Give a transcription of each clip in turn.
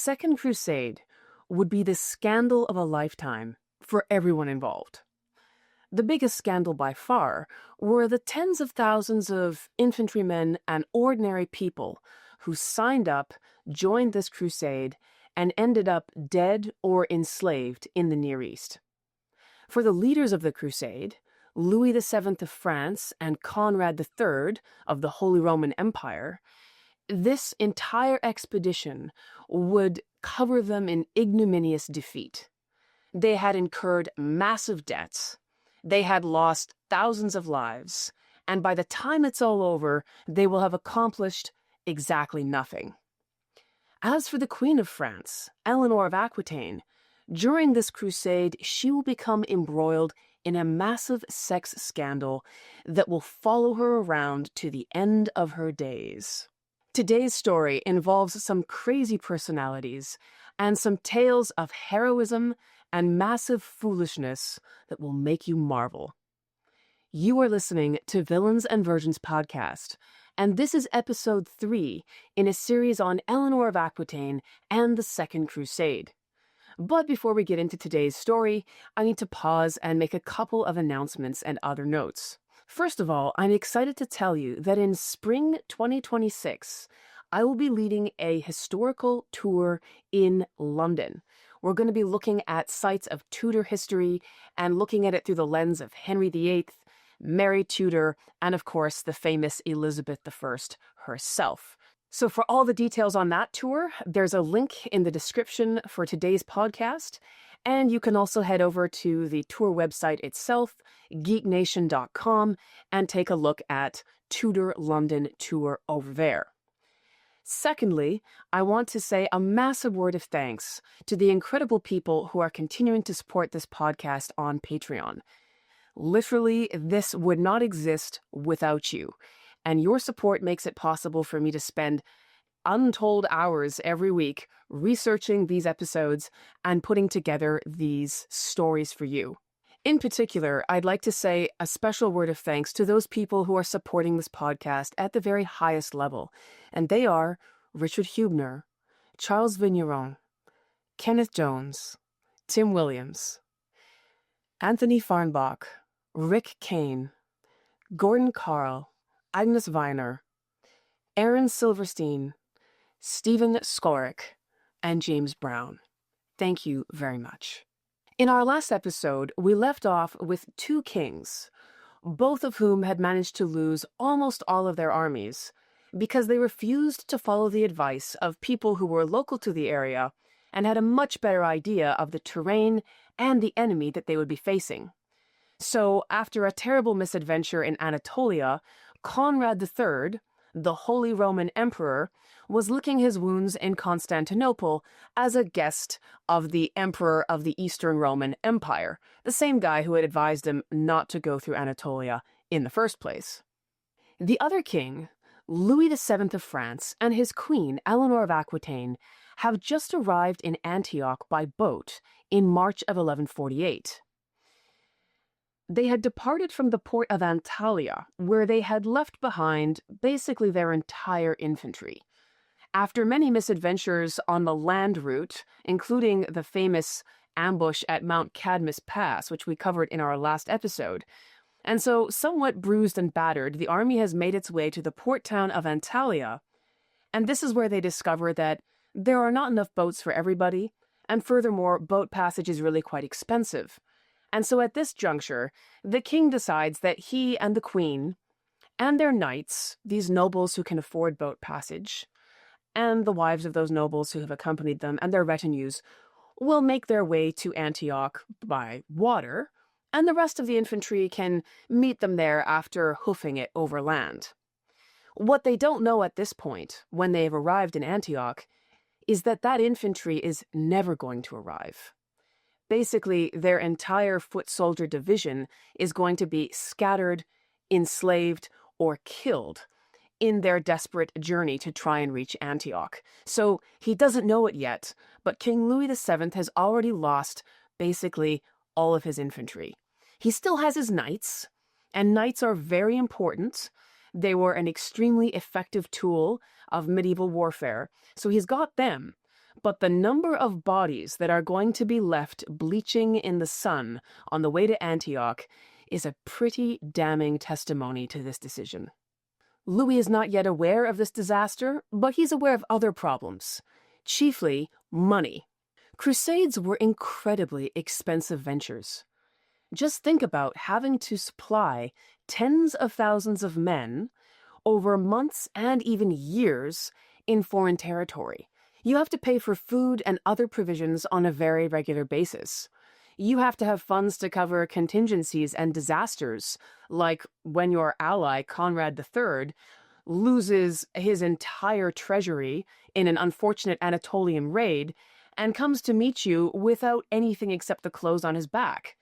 Second Crusade would be the scandal of a lifetime for everyone involved. The biggest scandal by far were the tens of thousands of infantrymen and ordinary people who signed up, joined this crusade, and ended up dead or enslaved in the Near East. For the leaders of the crusade, Louis VII of France and Conrad III of the Holy Roman Empire, this entire expedition would cover them in ignominious defeat. They had incurred massive debts. They had lost thousands of lives, and by the time it's all over, they will have accomplished exactly nothing. As for the Queen of France, Eleanor of Aquitaine, during this crusade, she will become embroiled in a massive sex scandal that will follow her around to the end of her days. Today's story involves some crazy personalities and some tales of heroism and massive foolishness that will make you marvel. You are listening to Villains and Virgins podcast, and this is episode 3 in a series on Eleanor of Aquitaine and the Second Crusade. But before we get into today's story, I need to pause and make a couple of announcements and other notes. First of all, I'm excited to tell you that in spring 2026, I will be leading a historical tour in London. We're going to be looking at sites of Tudor history and looking at it through the lens of Henry VIII, Mary Tudor, and of course the famous Elizabeth I herself. So for all the details on that tour, there's a link in the description for today's podcast, and you can also head over to the tour website itself, geeknation.com, and take a look at Tudor London tour over there. Secondly, I want to say a massive word of thanks to the incredible people who are continuing to support this podcast on Patreon. Literally, this would not exist without you, and your support makes it possible for me to spend untold hours every week researching these episodes and putting together these stories for you. In particular, I'd like to say a special word of thanks to those people who are supporting this podcast at the very highest level, and they are Richard Hubner, Charles Vigneron, Kenneth Jones, Tim Williams, Anthony Farnbach, Rick Kane, Gordon Carl, Agnes Weiner, Aaron Silverstein, Stephen Skorick, and James Brown. Thank you very much. In our last episode, we left off with 2 kings, both of whom had managed to lose almost all of their armies because they refused to follow the advice of people who were local to the area and had a much better idea of the terrain and the enemy that they would be facing. So, after a terrible misadventure in Anatolia, Conrad III, the Holy Roman Emperor, was licking his wounds in Constantinople as a guest of the Emperor of the Eastern Roman Empire, the same guy who had advised him not to go through Anatolia in the first place. The other king, Louis VII of France, and his queen, Eleanor of Aquitaine, have just arrived in Antioch by boat in March of 1148. They had departed from the port of Antalya, where they had left behind basically their entire infantry. After many misadventures on the land route, including the famous ambush at Mount Cadmus Pass, which we covered in our last episode, and so somewhat bruised and battered, the army has made its way to the port town of Antalya, and this is where they discover that there are not enough boats for everybody, and furthermore, boat passage is really quite expensive. And so at this juncture, the king decides that he and the queen and their knights, these nobles who can afford boat passage, and the wives of those nobles who have accompanied them and their retinues, will make their way to Antioch by water, and the rest of the infantry can meet them there after hoofing it over land. What they don't know at this point, when they have arrived in Antioch, is that that infantry is never going to arrive. Basically, their entire foot soldier division is going to be scattered, enslaved, or killed in their desperate journey to try and reach Antioch. So he doesn't know it yet, but King Louis VII has already lost basically all of his infantry. He still has his knights, and knights are very important. They were an extremely effective tool of medieval warfare, so he's got them. But the number of bodies that are going to be left bleaching in the sun on the way to Antioch is a pretty damning testimony to this decision. Louis is not yet aware of this disaster, but he's aware of other problems, chiefly money. Crusades were incredibly expensive ventures. Just think about having to supply tens of thousands of men over months and even years in foreign territory. You have to pay for food and other provisions on a very regular basis. You have to have funds to cover contingencies and disasters, like when your ally, Conrad III, loses his entire treasury in an unfortunate Anatolian raid and comes to meet you without anything except the clothes on his back.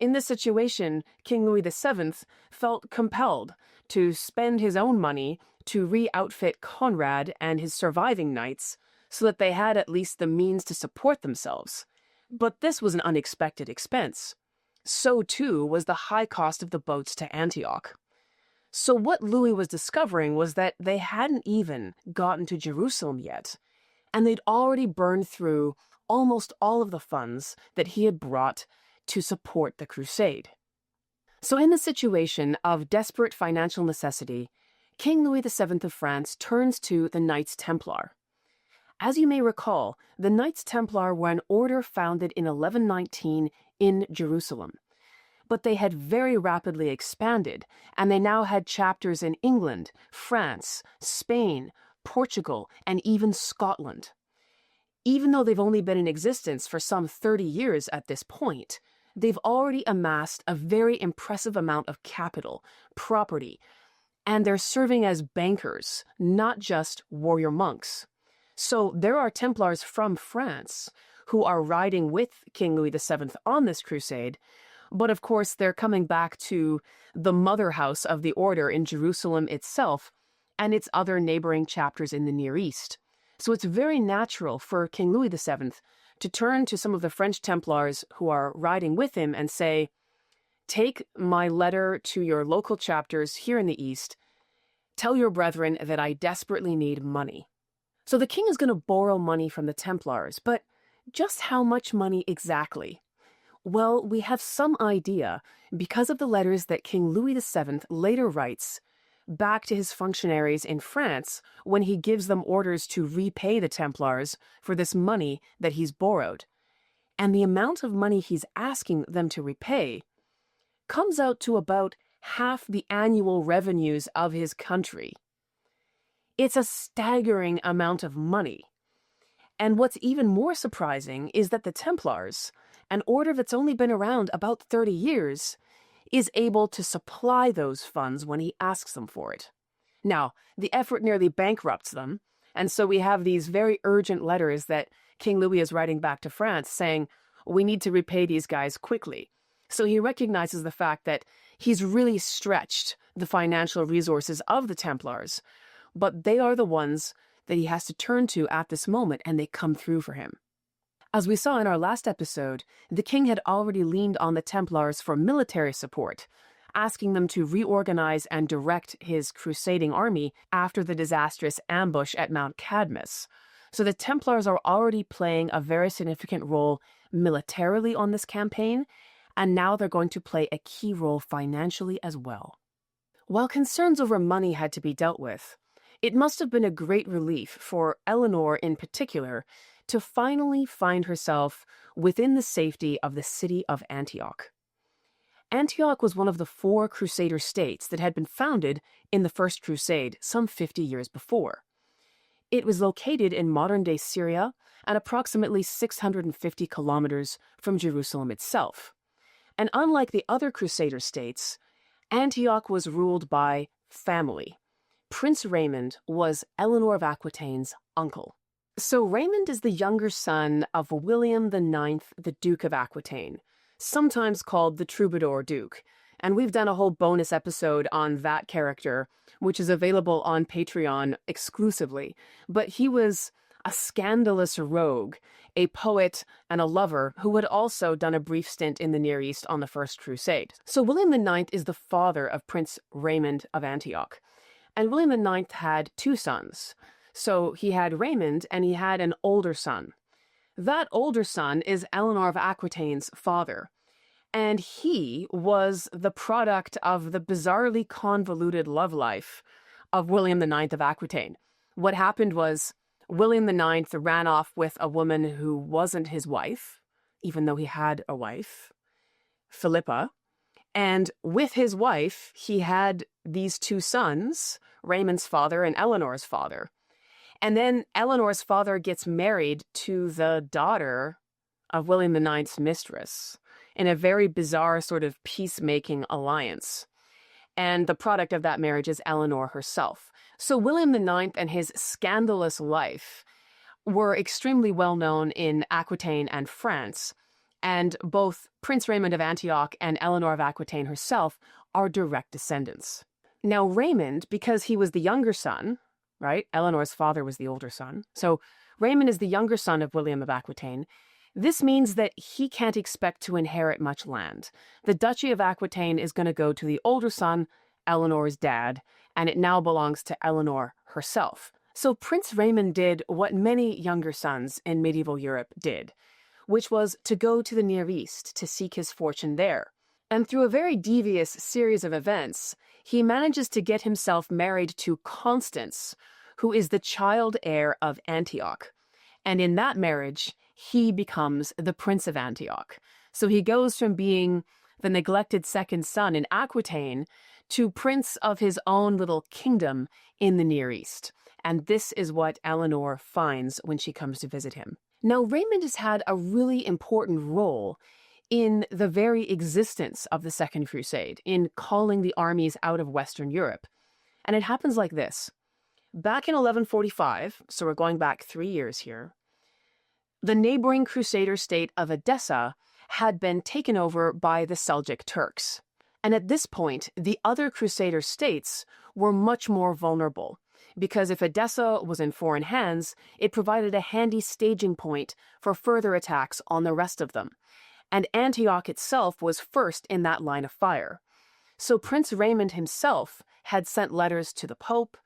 In this situation, King Louis VII felt compelled to spend his own money to re-outfit Conrad and his surviving knights so that they had at least the means to support themselves. But this was an unexpected expense. So too was the high cost of the boats to Antioch. So what Louis was discovering was that they hadn't even gotten to Jerusalem yet, and they'd already burned through almost all of the funds that he had brought to support the crusade. So in the situation of desperate financial necessity, King Louis VII of France turns to the Knights Templar. As you may recall, the Knights Templar were an order founded in 1119 in Jerusalem. But they had very rapidly expanded, and they now had chapters in England, France, Spain, Portugal, and even Scotland. Even though they've only been in existence for some 30 years at this point, they've already amassed a very impressive amount of capital, property, and they're serving as bankers, not just warrior monks. So there are Templars from France who are riding with King Louis VII on this crusade, but of course they're coming back to the mother house of the order in Jerusalem itself and its other neighboring chapters in the Near East. So it's very natural for King Louis VII to turn to some of the French Templars who are riding with him and say, "Take my letter to your local chapters here in the East. Tell your brethren that I desperately need money." So the king is going to borrow money from the Templars, but just how much money exactly? Well, we have some idea because of the letters that King Louis VII later writes back to his functionaries in France when he gives them orders to repay the Templars for this money that he's borrowed. And the amount of money he's asking them to repay comes out to about half the annual revenues of his country. It's a staggering amount of money. And what's even more surprising is that the Templars, an order that's only been around about 30 years, is able to supply those funds when he asks them for it. Now, the effort nearly bankrupts them, and so we have these very urgent letters that King Louis is writing back to France saying, "We need to repay these guys quickly." So he recognizes the fact that he's really stretched the financial resources of the Templars, but they are the ones that he has to turn to at this moment, and they come through for him. As we saw in our last episode, the king had already leaned on the Templars for military support, asking them to reorganize and direct his crusading army after the disastrous ambush at Mount Cadmus. So the Templars are already playing a very significant role militarily on this campaign, and now they're going to play a key role financially as well. While concerns over money had to be dealt with, it must have been a great relief for Eleanor in particular to finally find herself within the safety of the city of Antioch. Antioch was one of the 4 Crusader states that had been founded in the First Crusade some 50 years before. It was located in modern-day Syria and approximately 650 kilometers from Jerusalem itself. And unlike the other Crusader states, Antioch was ruled by family. Prince Raymond was Eleanor of Aquitaine's uncle. So Raymond is the younger son of William IX, the Duke of Aquitaine, sometimes called the Troubadour Duke. And we've done a whole bonus episode on that character, which is available on Patreon exclusively. But he was a scandalous rogue, a poet and a lover who had also done a brief stint in the Near East on the First Crusade. So William IX is the father of Prince Raymond of Antioch. And William IX had 2 sons. So he had Raymond, and he had an older son. That older son is Eleanor of Aquitaine's father, and he was the product of the bizarrely convoluted love life of William the Ninth of Aquitaine. What happened was William the Ninth ran off with a woman who wasn't his wife, even though he had a wife, Philippa. And with his wife, he had these two sons, Raymond's father and Eleanor's father. And then Eleanor's father gets married to the daughter of William the Ninth's mistress in a very bizarre sort of peacemaking alliance. And the product of that marriage is Eleanor herself. So William the Ninth and his scandalous life were extremely well known in Aquitaine and France, and both Prince Raymond of Antioch and Eleanor of Aquitaine herself are direct descendants. Now Raymond, because he was the younger son, right? Eleanor's father was the older son. So Raymond is the younger son of William of Aquitaine. This means that he can't expect to inherit much land. The Duchy of Aquitaine is going to go to the older son, Eleanor's dad, and it now belongs to Eleanor herself. So Prince Raymond did what many younger sons in medieval Europe did, which was to go to the Near East to seek his fortune there. And through a very devious series of events, he manages to get himself married to Constance, who is the child heir of Antioch. And in that marriage, he becomes the Prince of Antioch. So he goes from being the neglected second son in Aquitaine to prince of his own little kingdom in the Near East. And this is what Eleanor finds when she comes to visit him. Now, Raymond has had a really important role in the very existence of the Second Crusade, in calling the armies out of Western Europe. And it happens like this. Back in 1145, so we're going back 3 years here, the neighboring Crusader state of Edessa had been taken over by the Seljuk Turks. And at this point, the other Crusader states were much more vulnerable, because if Edessa was in foreign hands, it provided a handy staging point for further attacks on the rest of them. And Antioch itself was first in that line of fire. So Prince Raymond himself had sent letters to the Pope,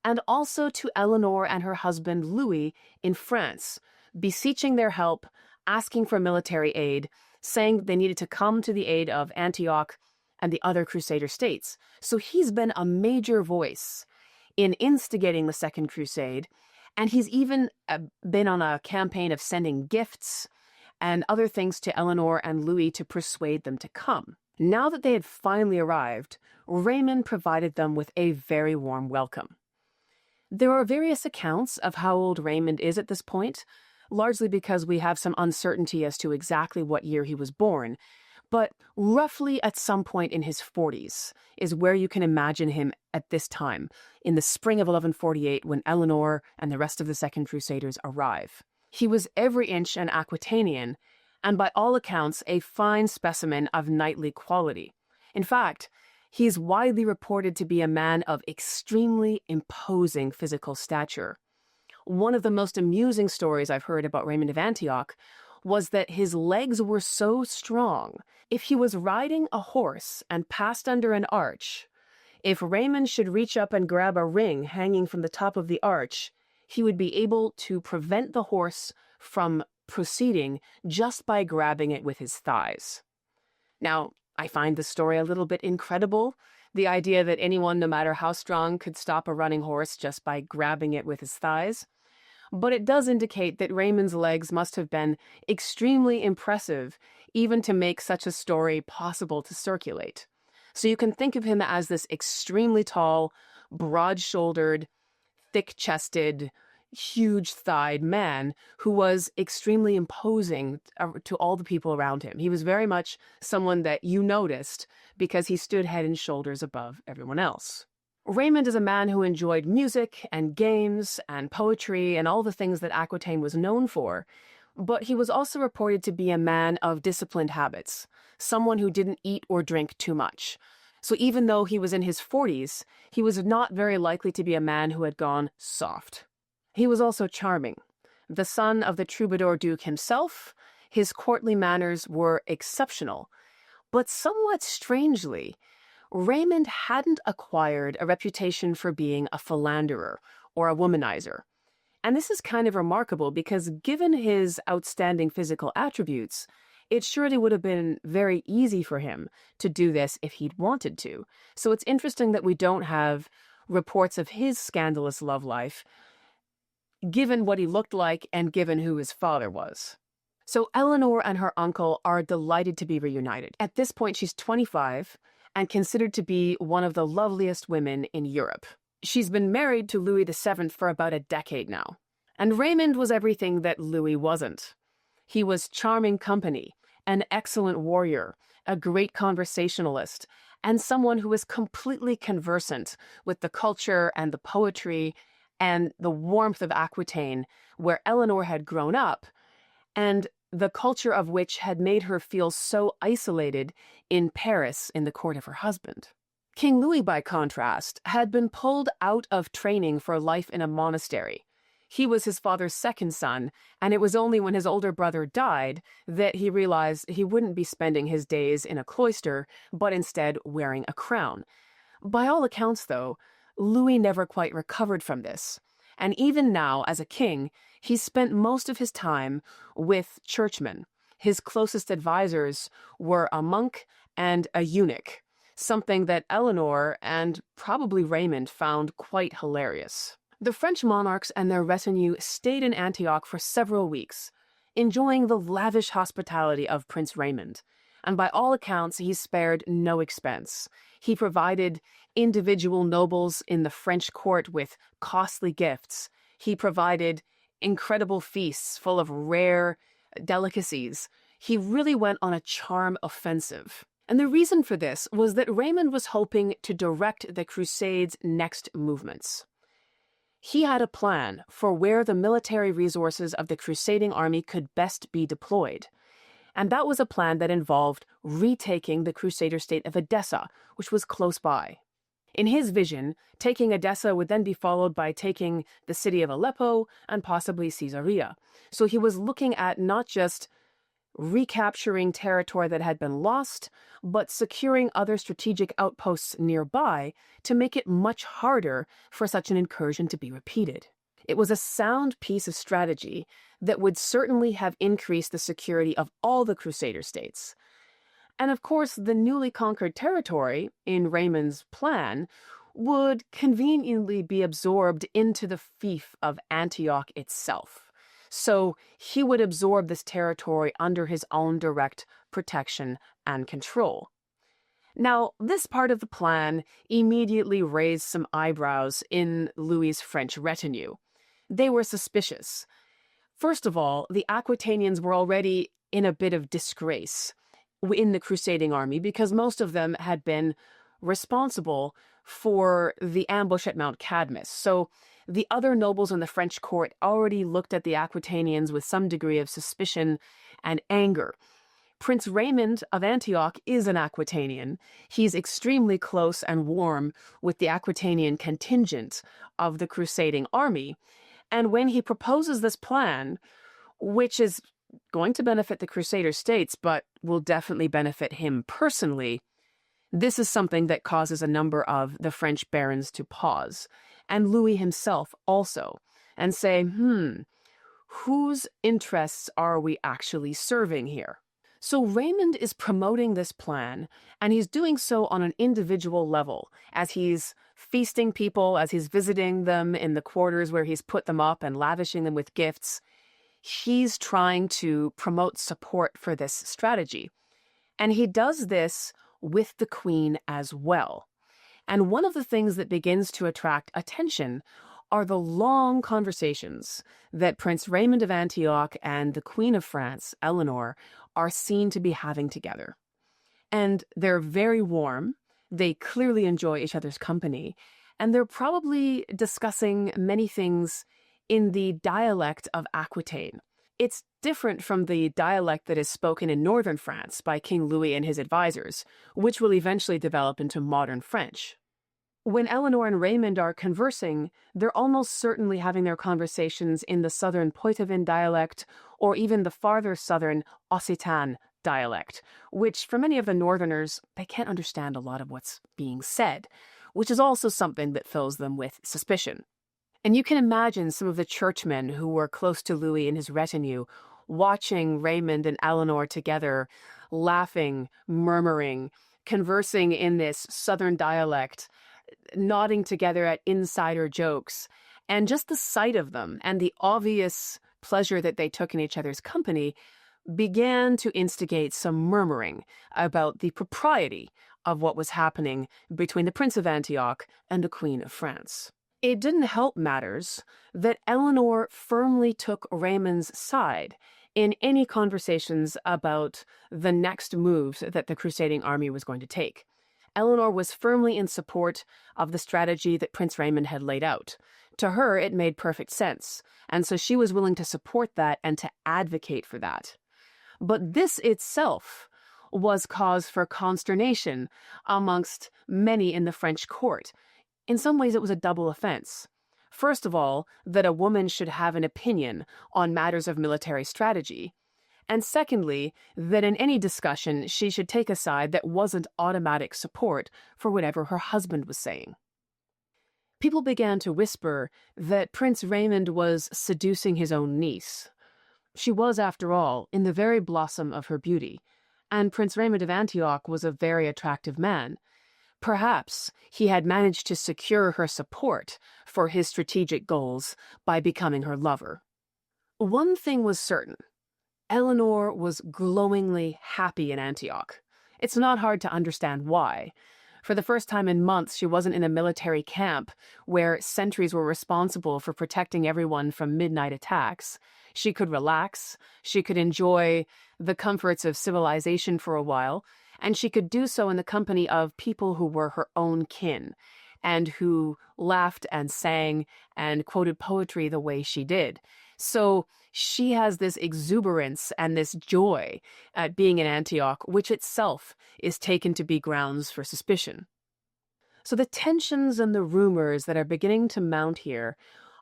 and also to Eleanor and her husband Louis in France, beseeching their help, asking for military aid, saying they needed to come to the aid of Antioch and the other Crusader states. So he's been a major voice in instigating the Second Crusade, and he's even been on a campaign of sending gifts and other things to Eleanor and Louis to persuade them to come. Now that they had finally arrived, Raymond provided them with a very warm welcome. There are various accounts of how old Raymond is at this point, largely because we have some uncertainty as to exactly what year he was born, but roughly at some point in his 40s is where you can imagine him at this time, in the spring of 1148 when Eleanor and the rest of the Second Crusaders arrive. He was every inch an Aquitanian, and by all accounts a fine specimen of knightly quality. In fact, he is widely reported to be a man of extremely imposing physical stature. One of the most amusing stories I've heard about Raymond of Antioch was that his legs were so strong, if he was riding a horse and passed under an arch, if Raymond should reach up and grab a ring hanging from the top of the arch, he would be able to prevent the horse from proceeding just by grabbing it with his thighs. Now, I find the story a little bit incredible, the idea that anyone, no matter how strong, could stop a running horse just by grabbing it with his thighs. But it does indicate that Raymond's legs must have been extremely impressive, even to make such a story possible to circulate. So you can think of him as this extremely tall, broad-shouldered, thick-chested, huge-thighed man who was extremely imposing to all the people around him. He was very much someone that you noticed because he stood head and shoulders above everyone else. Raymond is a man who enjoyed music and games and poetry and all the things that Aquitaine was known for, but he was also reported to be a man of disciplined habits, someone who didn't eat or drink too much. So even though he was in his 40s, he was not very likely to be a man who had gone soft. He was also charming. The son of the troubadour duke himself, his courtly manners were exceptional, but somewhat strangely, Raymond hadn't acquired a reputation for being a philanderer or a womanizer. And this is kind of remarkable because given his outstanding physical attributes, it surely would have been very easy for him to do this if he'd wanted to. So it's interesting that we don't have reports of his scandalous love life, given what he looked like and given who his father was. So Eleanor and her uncle are delighted to be reunited. At this point, she's 25 and considered to be one of the loveliest women in Europe. She's been married to Louis VII for about a decade now. And Raymond was everything that Louis wasn't. He was charming company, an excellent warrior, a great conversationalist, and someone who was completely conversant with the culture and the poetry and the warmth of Aquitaine, where Eleanor had grown up, and the culture of which had made her feel so isolated in Paris in the court of her husband. King Louis, by contrast, had been pulled out of training for life in a monastery. He was his father's second son, and it was only when his older brother died that he realized he wouldn't be spending his days in a cloister, but instead wearing a crown. By all accounts, though, Louis never quite recovered from this. And even now, as a king, he spent most of his time with churchmen. His closest advisors were a monk and a eunuch, something that Eleanor and probably Raymond found quite hilarious. The French monarchs and their retinue stayed in Antioch for several weeks, enjoying the lavish hospitality of Prince Raymond. And by all accounts, he spared no expense. He provided individual nobles in the French court with costly gifts. He provided incredible feasts full of rare delicacies. He really went on a charm offensive. And the reason for this was that Raymond was hoping to direct the Crusades' next movements. He had a plan for where the military resources of the crusading army could best be deployed. And that was a plan that involved retaking the Crusader state of Edessa, which was close by. In his vision, taking Edessa would then be followed by taking the city of Aleppo and possibly Caesarea. So he was looking at not just recapturing territory that had been lost, but securing other strategic outposts nearby to make it much harder for such an incursion to be repeated. It was a sound piece of strategy that would certainly have increased the security of all the Crusader states. And of course, the newly conquered territory, in Raymond's plan, would conveniently be absorbed into the fief of Antioch itself. So he would absorb this territory under his own direct protection and control. Now, this part of the plan immediately raised some eyebrows in Louis's French retinue. They were suspicious. First of all, the Aquitanians were already in a bit of disgrace in the crusading army because most of them had been responsible for the ambush at Mount Cadmus. So the other nobles in the French court already looked at the Aquitanians with some degree of suspicion and anger. Prince Raymond of Antioch is an Aquitanian. He's extremely close and warm with the Aquitanian contingent of the crusading army. And when he proposes this plan, which is going to benefit the Crusader states, but will definitely benefit him personally, this is something that causes a number of the French barons to pause, and Louis himself also, and say, whose interests are we actually serving here? So Raymond is promoting this plan, and he's doing so on an individual level, as he's feasting people, as he's visiting them in the quarters where he's put them up and lavishing them with gifts. He's trying to promote support for this strategy. And he does this with the Queen as well. And one of the things that begins to attract attention are the long conversations that Prince Raymond of Antioch and the Queen of France, Eleanor, are seen to be having together. And they're very warm. They clearly enjoy each other's company. And they're probably discussing many things in the dialect of Aquitaine. It's different from the dialect that is spoken in northern France by King Louis and his advisors, which will eventually develop into modern French. When Eleanor and Raymond are conversing, they're almost certainly having their conversations in the southern Poitevin dialect or even the farther southern Aquitaine dialect, which for many of the northerners, they can't understand a lot of what's being said, which is also something that fills them with suspicion. And you can imagine some of the churchmen who were close to Louis and his retinue watching Raymond and Eleanor together, laughing, murmuring, conversing in this southern dialect, nodding together at insider jokes. And just the sight of them and the obvious pleasure that they took in each other's company began to instigate some murmuring about the propriety of what was happening between the Prince of Antioch and the Queen of France. It didn't help matters that Eleanor firmly took Raymond's side in any conversations about the next moves that the crusading army was going to take. Eleanor was firmly in support of the strategy that Prince Raymond had laid out. To her, it made perfect sense, and so she was willing to support that and to advocate for that. But this itself was cause for consternation amongst many in the French court. In some ways, it was a double offense. First of all, that a woman should have an opinion on matters of military strategy. And secondly, that in any discussion, she should take a side that wasn't automatic support for whatever her husband was saying. People began to whisper that Prince Raymond was seducing his own niece. She was, after all, in the very blossom of her beauty, and Prince Raymond of Antioch was a very attractive man. Perhaps he had managed to secure her support for his strategic goals by becoming her lover. One thing was certain. Eleanor was glowingly happy in Antioch. It's not hard to understand why. For the first time in months, she wasn't in a military camp where sentries were responsible for protecting everyone from midnight attacks. She could relax, she could enjoy the comforts of civilization for a while, and she could do so in the company of people who were her own kin, and who laughed and sang and quoted poetry the way she did. So she has this exuberance and this joy at being in Antioch, which itself is taken to be grounds for suspicion. So the tensions and the rumors that are beginning to mount here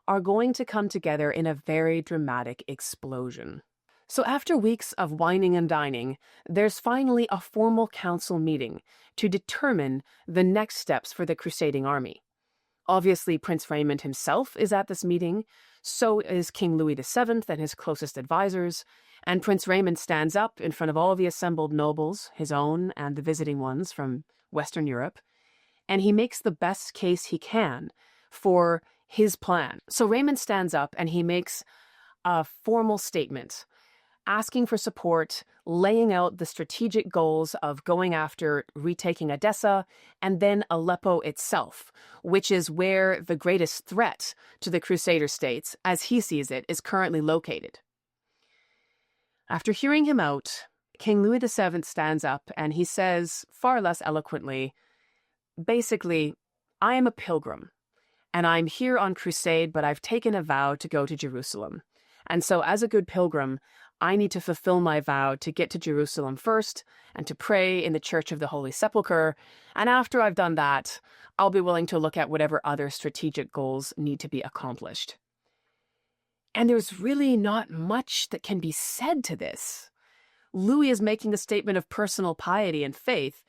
are going to come together in a very dramatic explosion. So after weeks of wining and dining, there's finally a formal council meeting to determine the next steps for the crusading army. Obviously, Prince Raymond himself is at this meeting, so is King Louis VII and his closest advisors, and Prince Raymond stands up in front of all the assembled nobles, his own and the visiting ones from Western Europe, and he makes the best case he can for his plan. So Raymond stands up and he makes a formal statement asking for support, laying out the strategic goals of going after retaking Edessa and then Aleppo itself, which is where the greatest threat to the Crusader states, as he sees it, is currently located. After hearing him out, King Louis VII stands up and he says, far less eloquently, basically, I am a pilgrim, and I'm here on crusade, but I've taken a vow to go to Jerusalem. And so as a good pilgrim, I need to fulfill my vow to get to Jerusalem first and to pray in the Church of the Holy Sepulchre. And after I've done that, I'll be willing to look at whatever other strategic goals need to be accomplished. And there's really not much that can be said to this. Louis is making a statement of personal piety and faith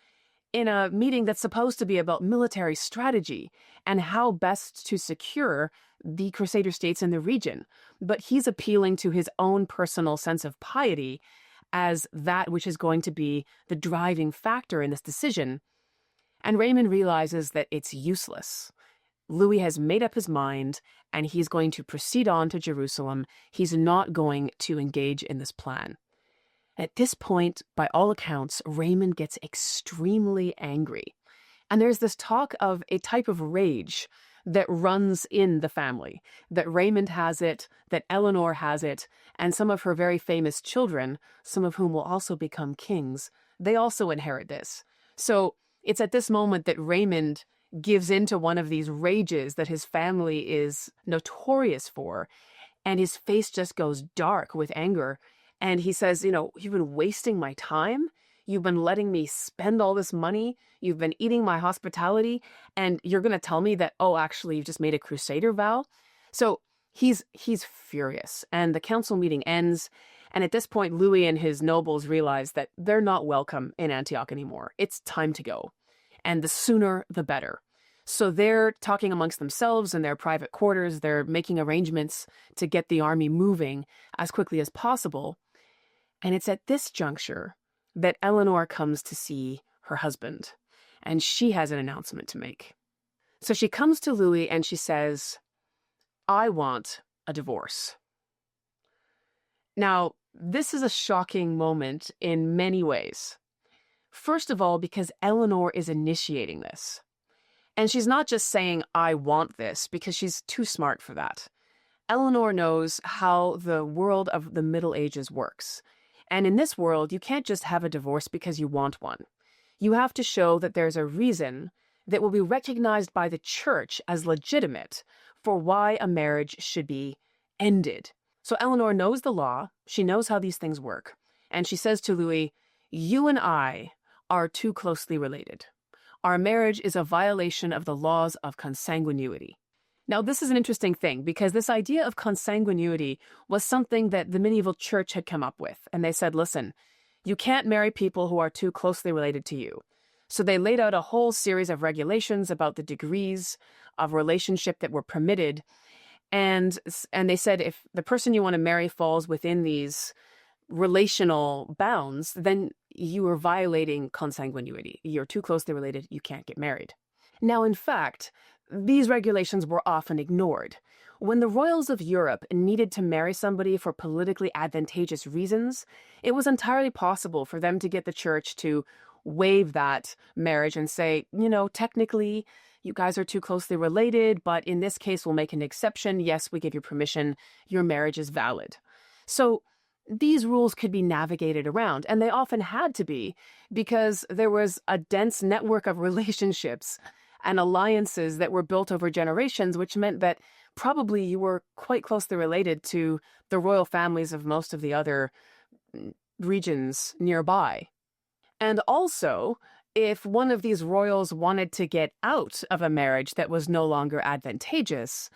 in a meeting that's supposed to be about military strategy and how best to secure the Crusader states in the region. But he's appealing to his own personal sense of piety as that which is going to be the driving factor in this decision. And Raymond realizes that it's useless. Louis has made up his mind, and he's going to proceed on to Jerusalem. He's not going to engage in this plan. At this point, by all accounts, Raymond gets extremely angry. And there's this talk of a type of rage that runs in the family, that Raymond has it, that Eleanor has it, and some of her very famous children, some of whom will also become kings, they also inherit this. So it's at this moment that Raymond gives into one of these rages that his family is notorious for, and his face just goes dark with anger. And he says, you've been wasting my time. You've been letting me spend all this money. You've been eating my hospitality. And you're going to tell me that, actually, you've just made a crusader vow. So he's furious. And the council meeting ends. And at this point, Louis and his nobles realize that they're not welcome in Antioch anymore. It's time to go. And the sooner, the better. So they're talking amongst themselves in their private quarters. They're making arrangements to get the army moving as quickly as possible. And it's at this juncture that Eleanor comes to see her husband, and she has an announcement to make. So she comes to Louis and she says, "I want a divorce." Now, this is a shocking moment in many ways. First of all, because Eleanor is initiating this. And she's not just saying, "I want this," because she's too smart for that. Eleanor knows how the world of the Middle Ages works. And in this world, you can't just have a divorce because you want one. You have to show that there's a reason that will be recognized by the church as legitimate for why a marriage should be ended. So Eleanor knows the law, she knows how these things work, and she says to Louis, "You and I are too closely related. Our marriage is a violation of the laws of consanguinity." Now, this is an interesting thing because this idea of consanguinity was something that the medieval church had come up with. And they said, listen, you can't marry people who are too closely related to you. So they laid out a whole series of regulations about the degrees of relationship that were permitted. And they said if the person you want to marry falls within these relational bounds, then you are violating consanguinity. You're too closely related, you can't get married. Now, in fact, these regulations were often ignored. When the royals of Europe needed to marry somebody for politically advantageous reasons, it was entirely possible for them to get the church to waive that marriage and say, technically, you guys are too closely related, but in this case, we'll make an exception. Yes, we give you permission. Your marriage is valid. So these rules could be navigated around, and they often had to be because there was a dense network of relationships and alliances that were built over generations, which meant that probably you were quite closely related to the royal families of most of the other regions nearby. And also, if one of these royals wanted to get out of a marriage that was no longer advantageous,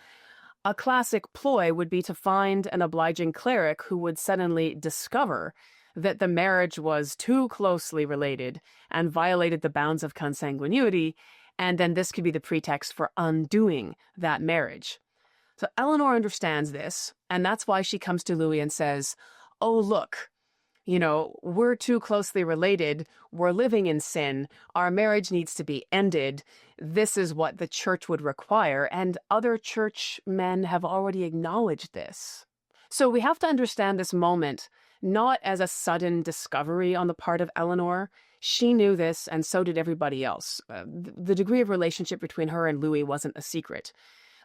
a classic ploy would be to find an obliging cleric who would suddenly discover that the marriage was too closely related and violated the bounds of consanguinity, and then this could be the pretext for undoing that marriage. So Eleanor understands this, and that's why she comes to Louis and says, "Oh, look, we're too closely related. We're living in sin. Our marriage needs to be ended. This is what the church would require, and other church men have already acknowledged this." So we have to understand this moment not as a sudden discovery on the part of Eleanor. She knew this, and so did everybody else. The degree of relationship between her and Louis wasn't a secret.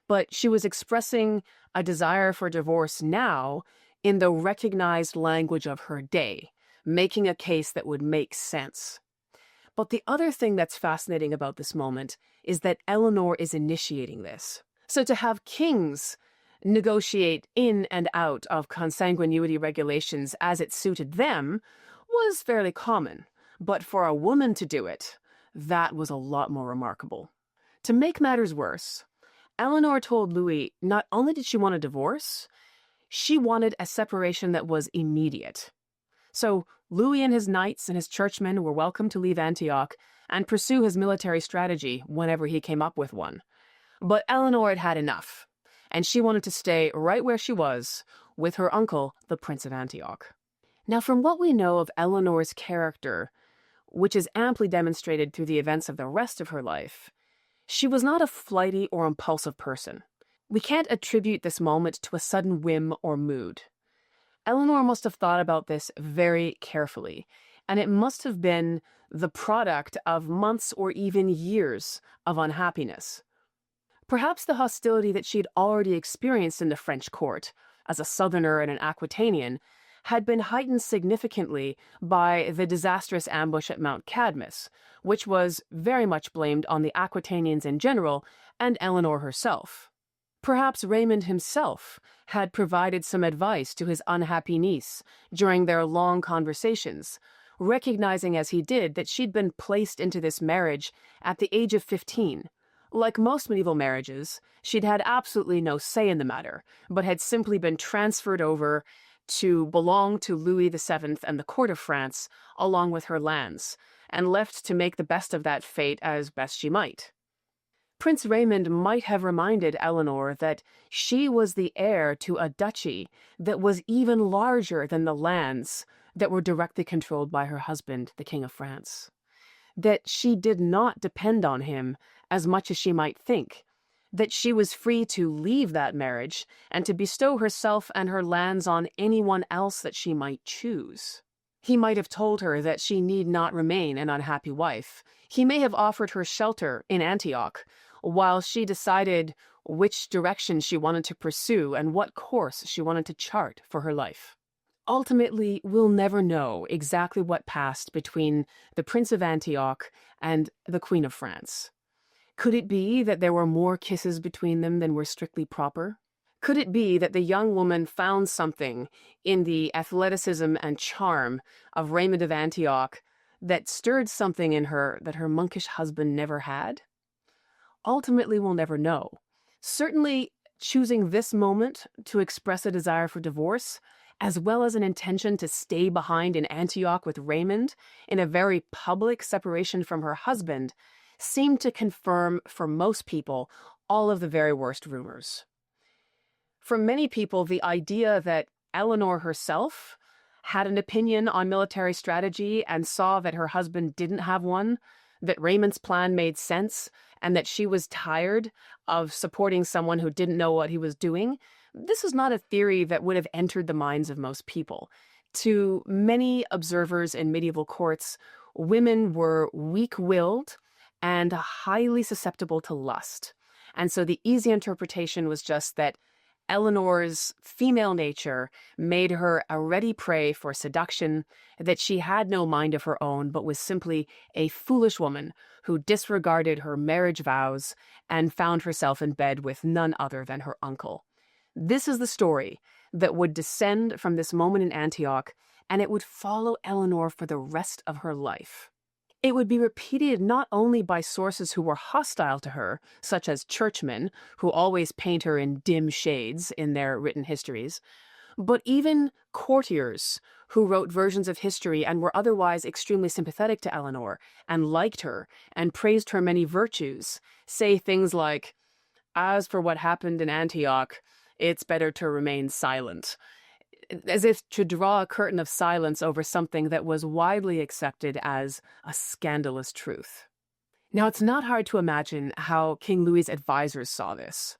But she was expressing a desire for divorce now in the recognized language of her day, making a case that would make sense. But the other thing that's fascinating about this moment is that Eleanor is initiating this. So to have kings negotiate in and out of consanguinity regulations as it suited them was fairly common. But for a woman to do it, that was a lot more remarkable. To make matters worse, Eleanor told Louis not only did she want a divorce, she wanted a separation that was immediate. So Louis and his knights and his churchmen were welcome to leave Antioch and pursue his military strategy whenever he came up with one. But Eleanor had had enough, and she wanted to stay right where she was with her uncle, the Prince of Antioch. Now, from what we know of Eleanor's character, which is amply demonstrated through the events of the rest of her life, she was not a flighty or impulsive person. We can't attribute this moment to a sudden whim or mood. Eleanor must have thought about this very carefully, and it must have been the product of months or even years of unhappiness. Perhaps the hostility that she'd already experienced in the French court, as a Southerner and an Aquitanian, had been heightened significantly by the disastrous ambush at Mount Cadmus, which was very much blamed on the Aquitanians in general and Eleanor herself. Perhaps Raymond himself had provided some advice to his unhappy niece during their long conversations, recognizing as he did that she'd been placed into this marriage at the age of 15. Like most medieval marriages, she'd had absolutely no say in the matter, but had simply been transferred over to belong to Louis VII and the court of France, along with her lands, and left to make the best of that fate as best she might. Prince Raymond might have reminded Eleanor that she was the heir to a duchy that was even larger than the lands that were directly controlled by her husband, the King of France. That she did not depend on him as much as she might think, that she was free to leave that marriage and to bestow herself and her lands on anyone else that she might choose. He might have told her that she need not remain an unhappy wife. He may have offered her shelter in Antioch, while she decided which direction she wanted to pursue and what course she wanted to chart for her life. Ultimately, we'll never know exactly what passed between the Prince of Antioch and the Queen of France. Could it be that there were more kisses between them than were strictly proper? Could it be that the young woman found something in the athleticism and charm of Raymond of Antioch that stirred something in her that her monkish husband never had? Ultimately, we'll never know. Certainly, choosing this moment to express a desire for divorce, as well as an intention to stay behind in Antioch with Raymond in a very public separation from her husband, seemed to confirm for most people all of the very worst rumors. For many people, the idea that Eleanor herself had an opinion on military strategy and saw that her husband didn't have one, that Raymond's plan made sense, and that she was tired of supporting someone who didn't know what he was doing, this is not a theory that would have entered the minds of most people. To many observers in medieval courts, women were weak-willed and highly susceptible to lust. And so the easy interpretation was just that Eleanor's female nature made her a ready prey for seduction, that she had no mind of her own, but was simply a foolish woman who disregarded her marriage vows and found herself in bed with none other than her uncle. This is the story that would descend from this moment in Antioch, and it would follow Eleanor for the rest of her life. It would be repeated not only by sources who were hostile to her, such as churchmen, who always paint her in dim shades in their written histories, but even courtiers who wrote versions of history and were otherwise extremely sympathetic to Eleanor and liked her and praised her many virtues, say things like, "As for what happened in Antioch, it's better to remain silent," as if to draw a curtain of silence over something that was widely accepted as a scandalous truth. Now, it's not hard to imagine how King Louis's advisors saw this.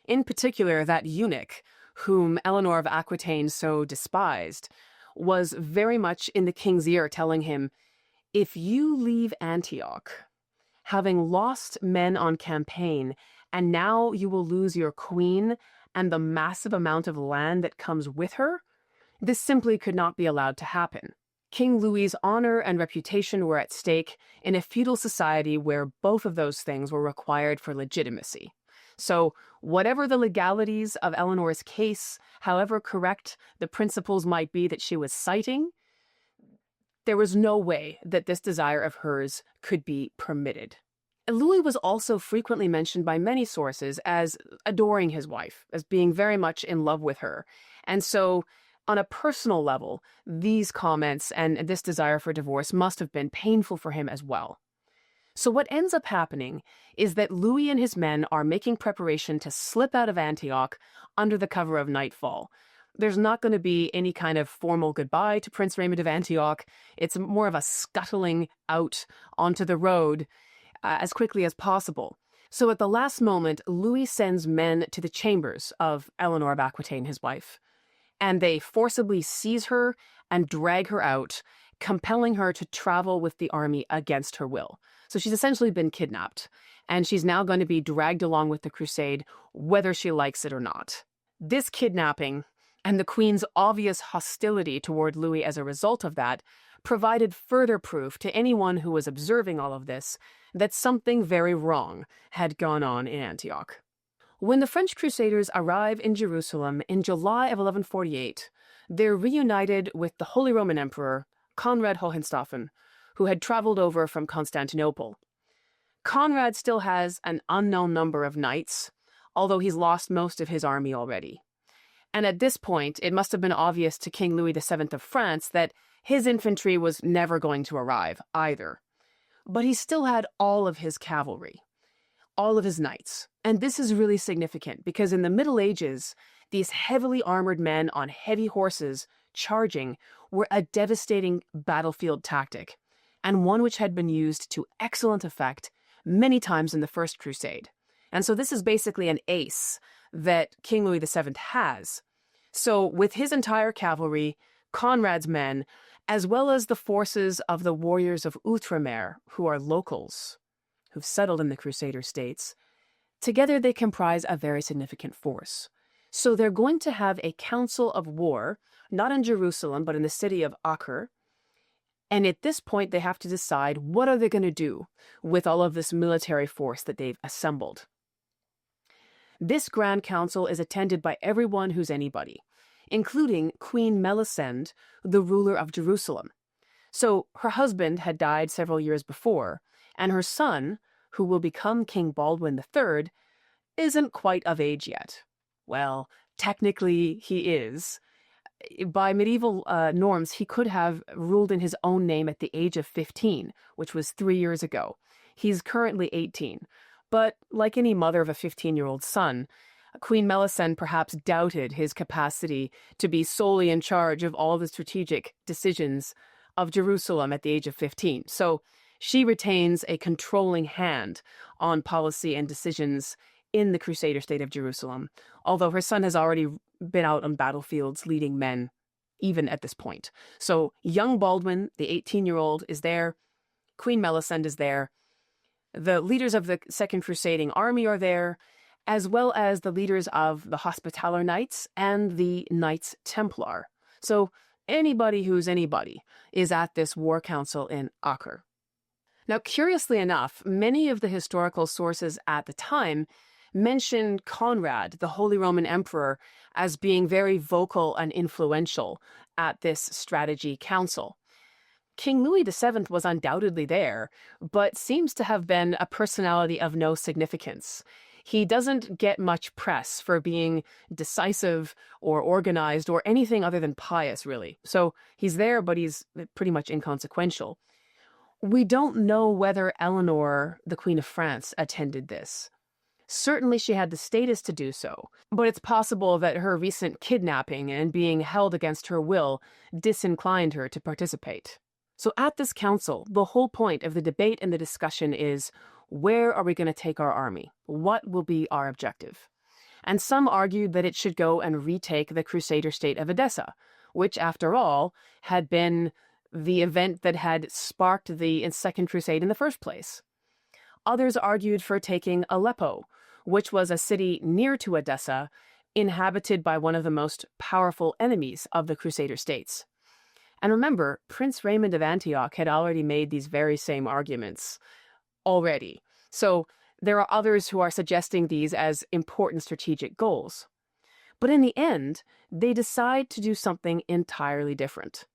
In particular, that eunuch, whom Eleanor of Aquitaine so despised, was very much in the king's ear telling him, "If you leave Antioch, having lost men on campaign, and now you will lose your queen and the massive amount of land that comes with her, this simply could not be allowed to happen." King Louis's honor and reputation were at stake in a feudal society where both of those things were required for legitimacy. So, whatever the legalities of Eleanor's case, however correct the principles might be that she was citing, there was no way that this desire of hers could be permitted. Louis was also frequently mentioned by many sources as adoring his wife, as being very much in love with her. And so, on a personal level, these comments and this desire for divorce must have been painful for him as well. So what ends up happening is that Louis and his men are making preparation to slip out of Antioch under the cover of nightfall. There's not going to be any kind of formal goodbye to Prince Raymond of Antioch. It's more of a scuttling out onto the road as quickly as possible. So at the last moment, Louis sends men to the chambers of Eleanor of Aquitaine, his wife, and they forcibly seize her and drag her out, compelling her to travel with the army against her will. So she's essentially been kidnapped, and she's now going to be dragged along with the crusade, whether she likes it or not. This kidnapping, and the Queen's obvious hostility toward Louis as a result of that, provided further proof to anyone who was observing all of this that something very wrong had gone on in Antioch. When the French Crusaders arrive in Jerusalem in July of 1148, they're reunited with the Holy Roman Emperor, Conrad Hohenstaufen, who had traveled over from Constantinople. Conrad still has an unknown number of knights, although he's lost most of his army already. And at this point, it must have been obvious to King Louis VII of France that his infantry was never going to arrive either. But he still had all of his cavalry. all of his knights. And this is really significant because in the Middle Ages, these heavily armored men on heavy horses charging were a devastating battlefield tactic, and one which had been used to excellent effect many times in the First Crusade. And so this is basically an ace that King Louis VII has. So with his entire cavalry, Conrad's men, as well as the forces of the warriors of Outremer, who are locals, who've settled in the Crusader states, together they comprise a very significant force. So they're going to have a council of war, not in Jerusalem, but in the city of Acre. And at this point, they have to decide what are they going to do with all of this military force that they've assembled. This Grand Council is attended by everyone who's anybody, including Queen Melisende, the ruler of Jerusalem. So her husband had died several years before, and her son, who will become King Baldwin III, isn't quite of age yet. Well, technically he is. By medieval norms, he could have ruled in his own name at the age of 15, which was 3 years ago. He's currently 18. But like any mother of a 15-year-old son, Queen Melisende perhaps doubted his capacity to be solely in charge of all the strategic decisions of Jerusalem at the age of 15. So she retains a controlling hand on policy and decisions in the Crusader state of Jerusalem, although her son has already been out on battlefields leading men even at this point. So young Baldwin, the 18-year-old, is there. Queen Melisende is there. The leaders of the Second Crusading army are there, as well as the leaders of the Hospitaller Knights and the Knights Templar. So anybody who's anybody is at this war council in Acre. Now, curiously enough, many of the historical sources at the time mention Conrad, the Holy Roman Emperor, as being very vocal and influential at this strategy council. King Louis VII was undoubtedly there, but seems to have been a personality of no significance. He doesn't get much press for being decisive or organized or anything other than pious, really. So he's there, but he's pretty much inconsequential. We don't know whether Eleanor, the Queen of France, attended this. Certainly she had the status to do so, but it's possible that her recent kidnapping and being held against her will disinclined her to participate. So at this council, the whole point of the debate and the discussion is, where are we going to take our army? What will be our objective? And some argued that it should go and retake the Crusader state of Edessa, which, after all, had been the event that had sparked the Second Crusade in the first place. Others argued for taking Aleppo, which was a city near to Edessa, inhabited by one of the most powerful enemies of the Crusader states. And remember, Prince Raymond of Antioch had already made these very same arguments already. So there are others who are suggesting these as important strategic goals. But in the end, they decide to do something entirely different.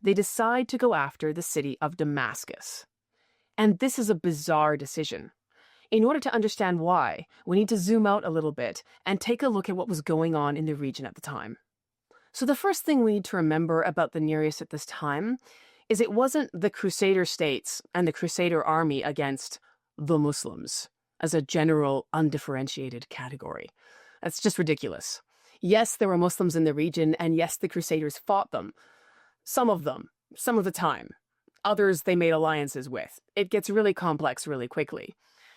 They decide to go after the city of Damascus. And this is a bizarre decision. In order to understand why, we need to zoom out a little bit and take a look at what was going on in the region at the time. So the first thing we need to remember about the Near East at this time is it wasn't the Crusader states and the Crusader army against the Muslims as a general undifferentiated category. That's just ridiculous. Yes, there were Muslims in the region, and yes, the Crusaders fought them. Some of the time. Others they made alliances with. It gets really complex really quickly.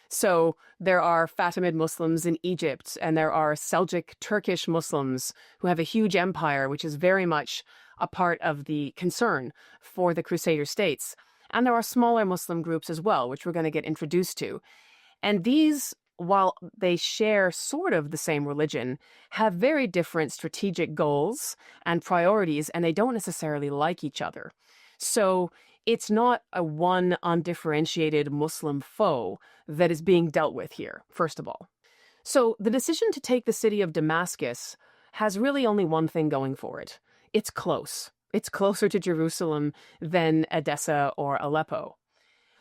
So there are Fatimid Muslims in Egypt, and there are Seljuk Turkish Muslims who have a huge empire, which is very much a part of the concern for the Crusader states. And there are smaller Muslim groups as well, which we're going to get introduced to. And these, while they share sort of the same religion, have very different strategic goals and priorities, and they don't necessarily like each other. So it's not a one undifferentiated Muslim foe that is being dealt with here, first of all. So the decision to take the city of Damascus has really only one thing going for it. It's close. It's closer to Jerusalem than Edessa or Aleppo.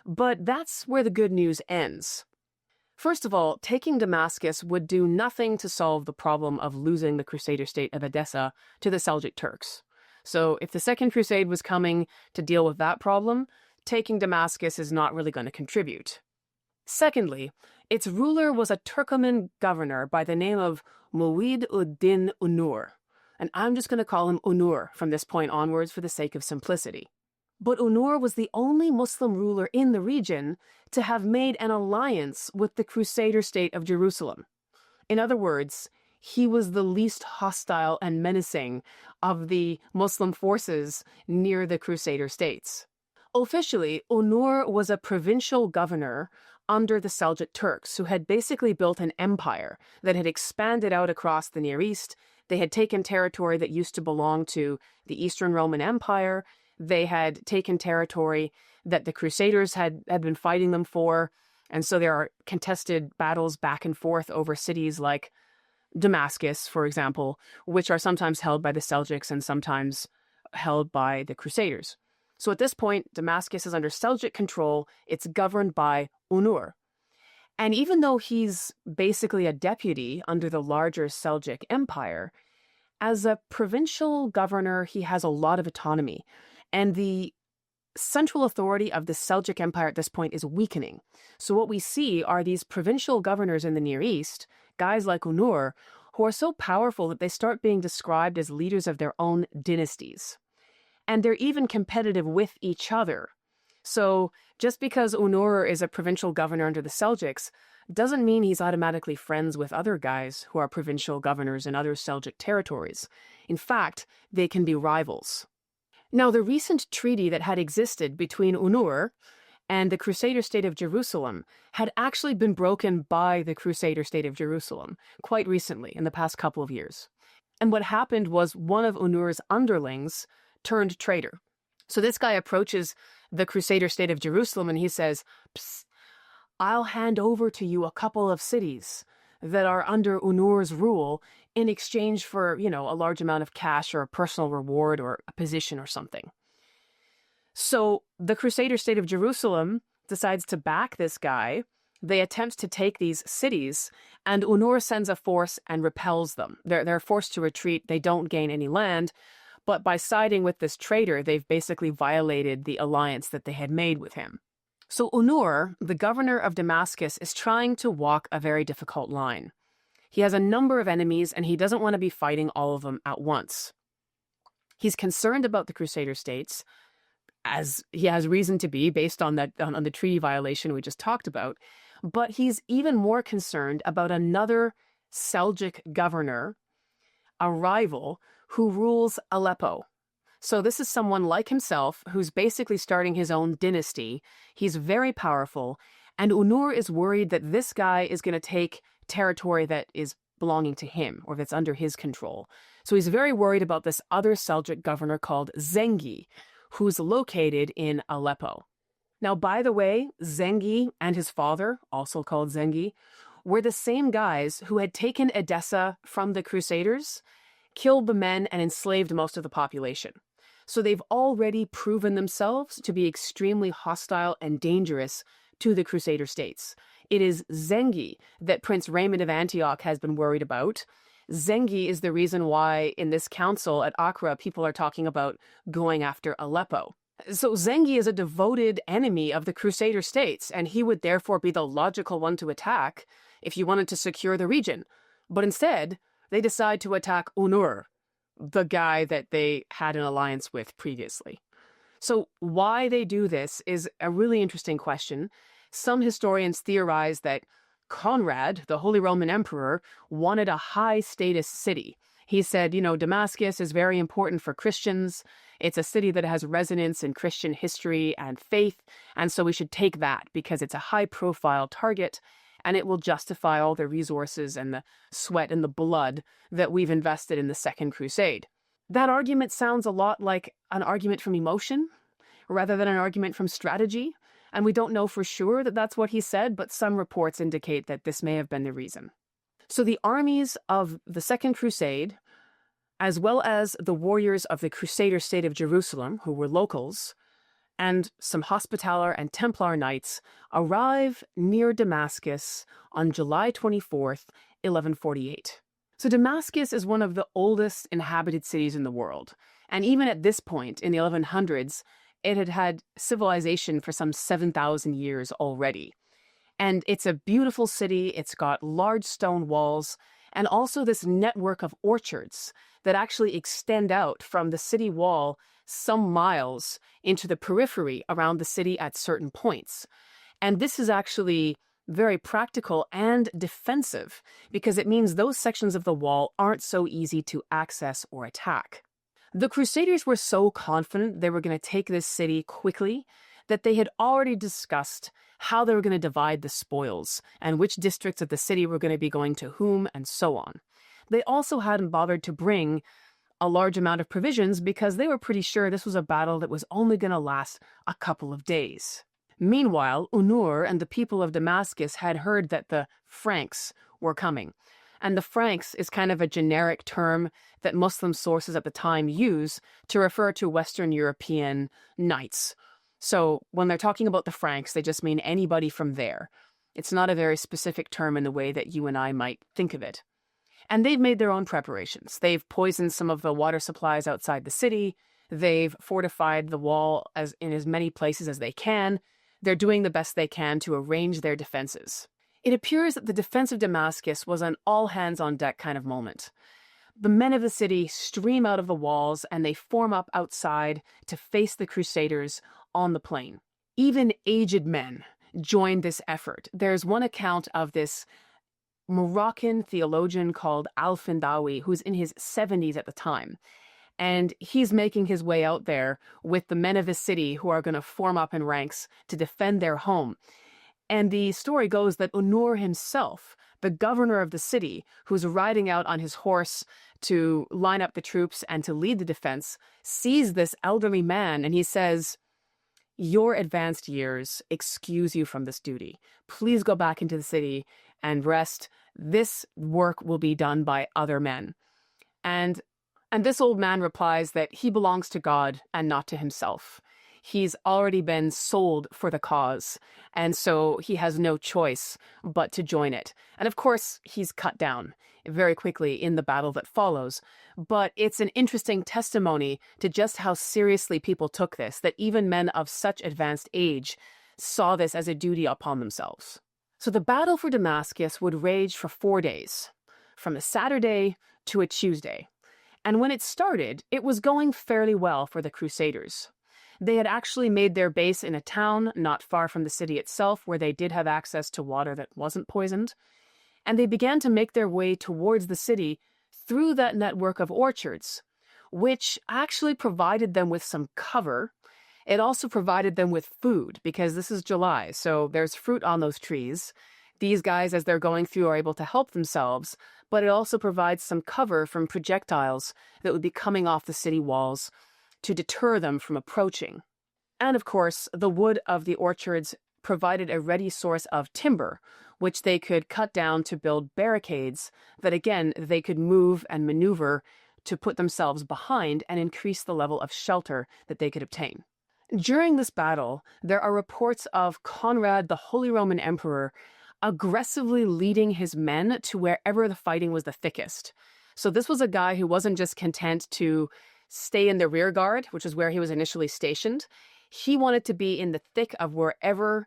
But that's where the good news ends. First of all, taking Damascus would do nothing to solve the problem of losing the Crusader state of Edessa to the Seljuk Turks. So if the Second Crusade was coming to deal with that problem, taking Damascus is not really going to contribute. Secondly, Its ruler was a Turkoman governor by the name of Mu'id ud-Din Unur, and I'm just going to call him Unur from this point onwards for the sake of simplicity. But Unur was the only Muslim ruler in the region to have made an alliance with the Crusader state of Jerusalem. In other words, he was the least hostile and menacing of the Muslim forces near the Crusader states. Officially, Unur was a provincial governor under the Seljuk Turks, who had basically built an empire that had expanded out across the Near East. They had taken territory that used to belong to the Eastern Roman Empire. They had taken territory that the Crusaders had been fighting them for. And so there are contested battles back and forth over cities like Damascus, for example, which are sometimes held by the Seljuks and sometimes held by the Crusaders. So at this point, Damascus is under Seljuk control. It's governed by Unur. And even though he's basically a deputy under the larger Seljuk Empire, as a provincial governor, he has a lot of autonomy. And the central authority of the Seljuk Empire at this point is weakening. So what we see are these provincial governors in the Near East, guys like Unur, who are so powerful that they start being described as leaders of their own dynasties. And they're even competitive with each other. So just because Unur is a provincial governor under the Seljuks doesn't mean he's automatically friends with other guys who are provincial governors in other Seljuk territories. In fact, they can be rivals. Now, the recent treaty that had existed between Unur and the Crusader state of Jerusalem had actually been broken by the Crusader state of Jerusalem quite recently, in the past couple of years. And what happened was one of Unur's underlings turned traitor. So this guy approaches the Crusader state of Jerusalem and he says, "Psst, I'll hand over to you a couple of cities that are under Unur's rule in exchange for, a large amount of cash or a personal reward or a position or something." So the Crusader state of Jerusalem decides to back this guy. They attempt to take these cities, and Unur sends a force and repels them. They're forced to retreat. They don't gain any land. But by siding with this traitor, they've basically violated the alliance that they had made with him. So Unur, the governor of Damascus, is trying to walk a very difficult line. He has a number of enemies, and he doesn't want to be fighting all of them at once. He's concerned about the Crusader states, as he has reason to be based on the treaty violation we just talked about. But he's even more concerned about another Seljuk governor, a rival, who rules Aleppo. So this is someone like himself who's basically starting his own dynasty. He's very powerful, and Unur is worried that this guy is going to take territory that is belonging to him or that's under his control. So he's very worried about this other Seljuk governor called Zengi, who's located in Aleppo. Now, by the way, Zengi and his father, also called Zengi, were the same guys who had taken Edessa from the Crusaders, killed the men, and enslaved most of the population. So they've already proven themselves to be extremely hostile and dangerous to the Crusader states. It is Zengi that Prince Raymond of Antioch has been worried about. Zengi is the reason why in this council at Acre, people are talking about going after Aleppo. So Zengi is a devoted enemy of the Crusader states, and he would therefore be the logical one to attack if you wanted to secure the region. But instead, they decide to attack Unur, the guy that they had an alliance with previously. So why they do this is a really interesting question. Some historians theorize that Conrad, the Holy Roman Emperor, wanted a high-status city. He said, Damascus is very important for Christians. It's a city that has resonance in Christian history and faith, and so we should take that because it's a high-profile target, and it will justify all the resources and the sweat and the blood that we've invested in the Second Crusade. That argument sounds a lot like an argument from emotion rather than an argument from strategy, and we don't know for sure that that's what he said, but some reports indicate that this may have been the reason. So the armies of the Second Crusade, as well as the warriors of the Crusader state of Jerusalem, who were locals, and some Hospitaller and Templar knights arrive near Damascus on July 24th, 1148. So Damascus is one of the oldest inhabited cities in the world, and even at this point, in the 1100s, it had had civilization for some 7,000 years already. And it's a beautiful city. It's got large stone walls and also this network of orchards that actually extend out from the city wall some miles into the periphery around the city at certain points. And this is actually very practical and defensive because it means those sections of the wall aren't so easy to access or attack. The Crusaders were so confident they were going to take this city quickly that they had already discussed how they were going to divide the spoils and which districts of the city were going to be going to whom and so on. They also hadn't bothered to bring a large amount of provisions because they were pretty sure this was a battle that was only going to last a couple of days. Meanwhile, Eleanor and the people of Damascus had heard that the Franks were coming. And the Franks is kind of a generic term that Muslim sources at the time use to refer to Western European knights. So when they're talking about the Franks, they just mean anybody from there. It's not a very specific term in the way that you and I might think of it. And they've made their own preparations. They've poisoned some of the water supplies outside the city. They've fortified the wall in as many places as they can. They're doing the best they can to arrange their defenses. It appears that the defense of Damascus was an all-hands-on-deck kind of moment. The men of the city stream out of the walls and they form up outside to face the Crusaders on the plain. Even aged men joined this effort. There's one account of this Moroccan theologian called Al-Findawi, who's in his 70s at the time. And he's making his way out there with the men of the city who are going to form up in ranks to defend their home. And the story goes that Eleanor himself, the governor of the city, who's riding out on his horse to line up the troops and to lead the defense, sees this elderly man and he says, "Your advanced years excuse you from this duty. Please go back into the city and rest. This work will be done by other men." And this old man replies that he belongs to God and not to himself. He's already been sold for the cause, and so he has no choice but to join it. And of course, he's cut down very quickly in the battle that follows. But it's an interesting testimony to just how seriously people took this, that even men of such advanced age saw this as a duty upon themselves. So the battle for Damascus would rage for 4 days, from a Saturday to a Tuesday. And when it started, it was going fairly well for the Crusaders. They had actually made their base in a town not far from the city itself where they did have access to water that wasn't poisoned. And they began to make their way towards the city through that network of orchards, which actually provided them with some cover. It also provided them with food because this is July, so there's fruit on those trees. These guys, as they're going through, are able to help themselves, but it also provides some cover from projectiles that would be coming off the city walls to deter them from approaching. And of course, the wood of the orchards provided a ready source of timber, which they could cut down to build barricades that, again, they could move and maneuver to put themselves behind and increase the level of shelter that they could obtain. During this battle, there are reports of Conrad, the Holy Roman Emperor, aggressively leading his men to wherever the fighting was the thickest. So this was a guy who wasn't just content to stay in the rear guard, which is where he was initially stationed. He wanted to be in the thick of wherever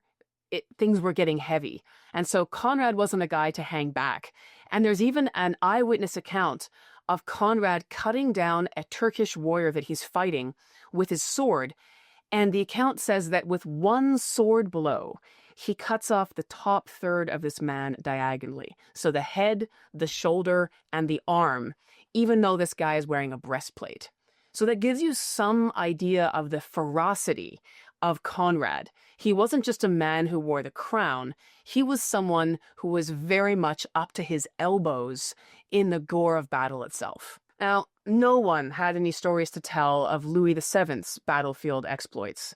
things were getting heavy. And so Conrad wasn't a guy to hang back. And there's even an eyewitness account of Conrad cutting down a Turkish warrior that he's fighting with his sword. And the account says that with one sword blow, he cuts off the top third of this man diagonally. So the head, the shoulder, and the arm, even though this guy is wearing a breastplate. So that gives you some idea of the ferocity of Conrad. He wasn't just a man who wore the crown. He was someone who was very much up to his elbows in the gore of battle itself. Now, no one had any stories to tell of Louis VII's battlefield exploits.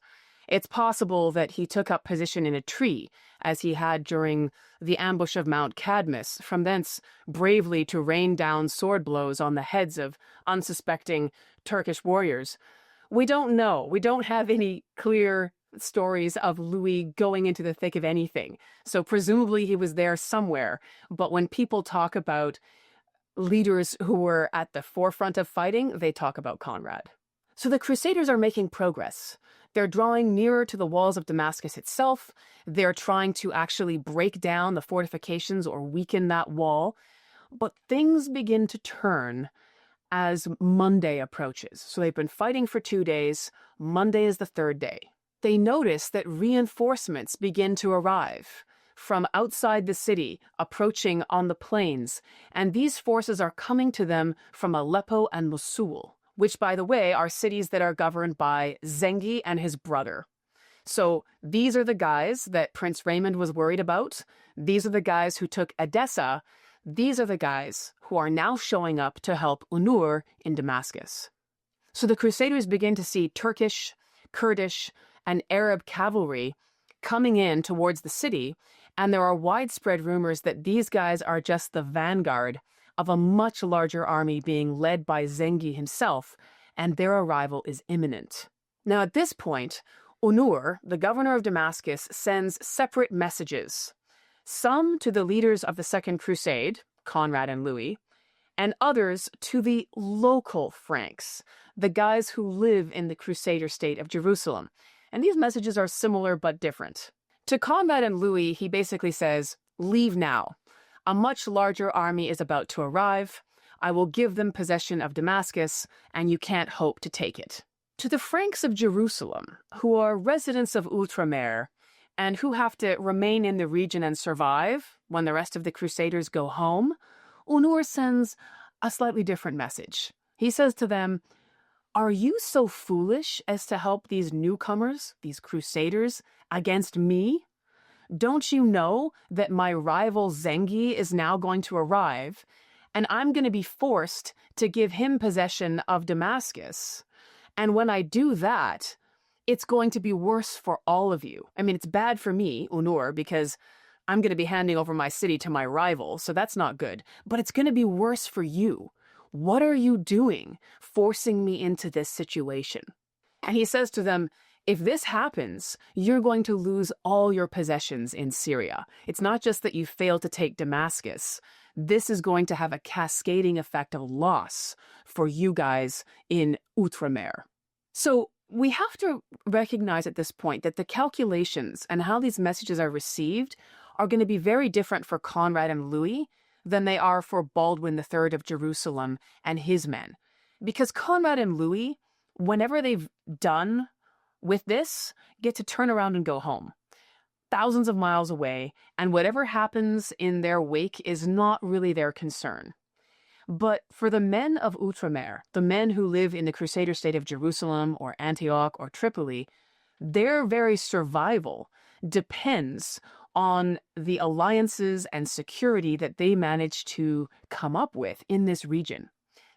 It's possible that he took up position in a tree, as he had during the ambush of Mount Cadmus, from thence bravely to rain down sword blows on the heads of unsuspecting Turkish warriors. We don't know. We don't have any clear stories of Louis going into the thick of anything. So presumably he was there somewhere. But when people talk about leaders who were at the forefront of fighting, they talk about Conrad. So the Crusaders are making progress. They're drawing nearer to the walls of Damascus itself. They're trying to actually break down the fortifications or weaken that wall. But things begin to turn as Monday approaches. So they've been fighting for 2 days. Monday is the third day. They notice that reinforcements begin to arrive from outside the city, approaching on the plains, and these forces are coming to them from Aleppo and Mosul, which, by the way, are cities that are governed by Zengi and his brother. So these are the guys that Prince Raymond was worried about. These are the guys who took Edessa. These are the guys who are now showing up to help Unur in Damascus. So the Crusaders begin to see Turkish, Kurdish, and Arab cavalry coming in towards the city, and there are widespread rumors that these guys are just the vanguard of a much larger army being led by Zengi himself, and their arrival is imminent. Now at this point, Unur, the governor of Damascus, sends separate messages, some to the leaders of the Second Crusade, Conrad and Louis, and others to the local Franks, the guys who live in the Crusader state of Jerusalem. And these messages are similar but different. To Conrad and Louis, he basically says, "Leave now. A much larger army is about to arrive. I will give them possession of Damascus, and you can't hope to take it." To the Franks of Jerusalem, who are residents of Outremer, and who have to remain in the region and survive when the rest of the Crusaders go home, Unur sends a slightly different message. He says to them, "Are you so foolish as to help these newcomers, these Crusaders, against me? Don't you know that my rival Zengi is now going to arrive, and I'm going to be forced to give him possession of Damascus? And when I do that, it's going to be worse for all of you. I mean, it's bad for me, Unur, because I'm going to be handing over my city to my rival, so that's not good. But it's going to be worse for you. What are you doing, forcing me into this situation?" And he says to them, "If this happens, you're going to lose all your possessions in Syria. It's not just that you failed to take Damascus. This is going to have a cascading effect of loss for you guys in Outremer." So we have to recognize at this point that the calculations and how these messages are received are going to be very different for Conrad and Louis than they are for Baldwin III of Jerusalem and his men. Because Conrad and Louis, whenever they've done with this, get to turn around and go home, thousands of miles away, and whatever happens in their wake is not really their concern. But for the men of Outremer, the men who live in the Crusader state of Jerusalem or Antioch or Tripoli, their very survival depends on the alliances and security that they manage to come up with in this region.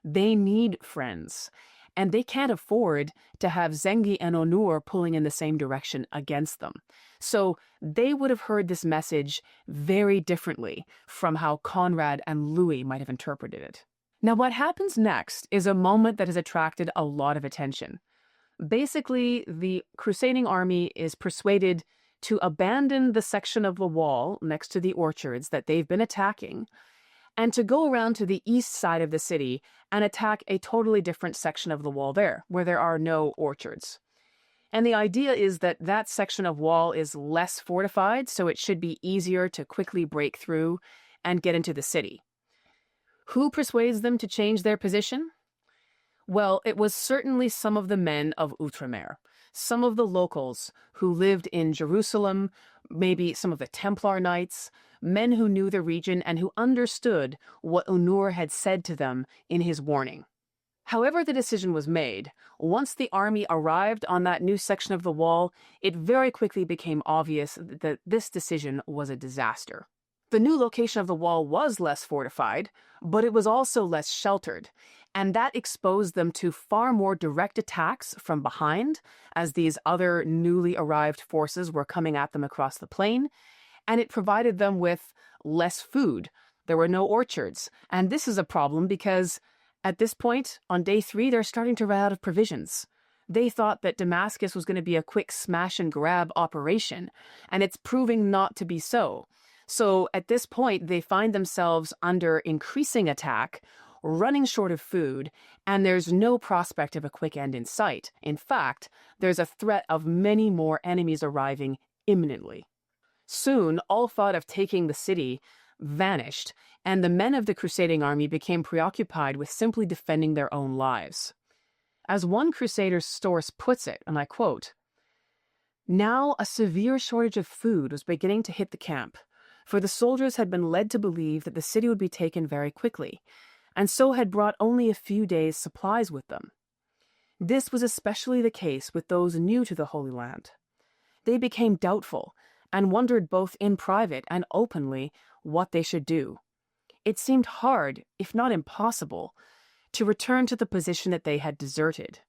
They need friends, and they can't afford to have Zengi and Onur pulling in the same direction against them. So they would have heard this message very differently from how Conrad and Louis might have interpreted it. Now, what happens next is a moment that has attracted a lot of attention. Basically, the crusading army is persuaded to abandon the section of the wall next to the orchards that they've been attacking, and to go around to the east side of the city and attack a totally different section of the wall there, where there are no orchards. And the idea is that that section of wall is less fortified, so it should be easier to quickly break through and get into the city. Who persuades them to change their position? Well, it was certainly some of the men of Outremer, some of the locals who lived in Jerusalem, maybe some of the Templar Knights, men who knew the region and who understood what Unur had said to them in his warning. However the decision was made, once the army arrived on that new section of the wall, it very quickly became obvious that this decision was a disaster. The new location of the wall was less fortified, but it was also less sheltered, and that exposed them to far more direct attacks from behind as these other newly arrived forces were coming at them across the plain, and it provided them with less food. There were no orchards, and this is a problem because at this point, on day 3, they're starting to run out of provisions. They thought that Damascus was going to be a quick smash and grab operation, and it's proving not to be so. So at this point, they find themselves under increasing attack, running short of food, and there's no prospect of a quick end in sight. In fact, there's a threat of many more enemies arriving imminently. Soon, all thought of taking the city vanished, and the men of the crusading army became preoccupied with simply defending their own lives. As one Crusader source puts it, and I quote, "Now a severe shortage of food was beginning to hit the camp, for the soldiers had been led to believe that the city would be taken very quickly, and so had brought only a few days' supplies with them. This was especially the case with those new to the Holy Land. They became doubtful, and wondered both in private and openly what they should do. It seemed hard, if not impossible, to return to the position that they had deserted.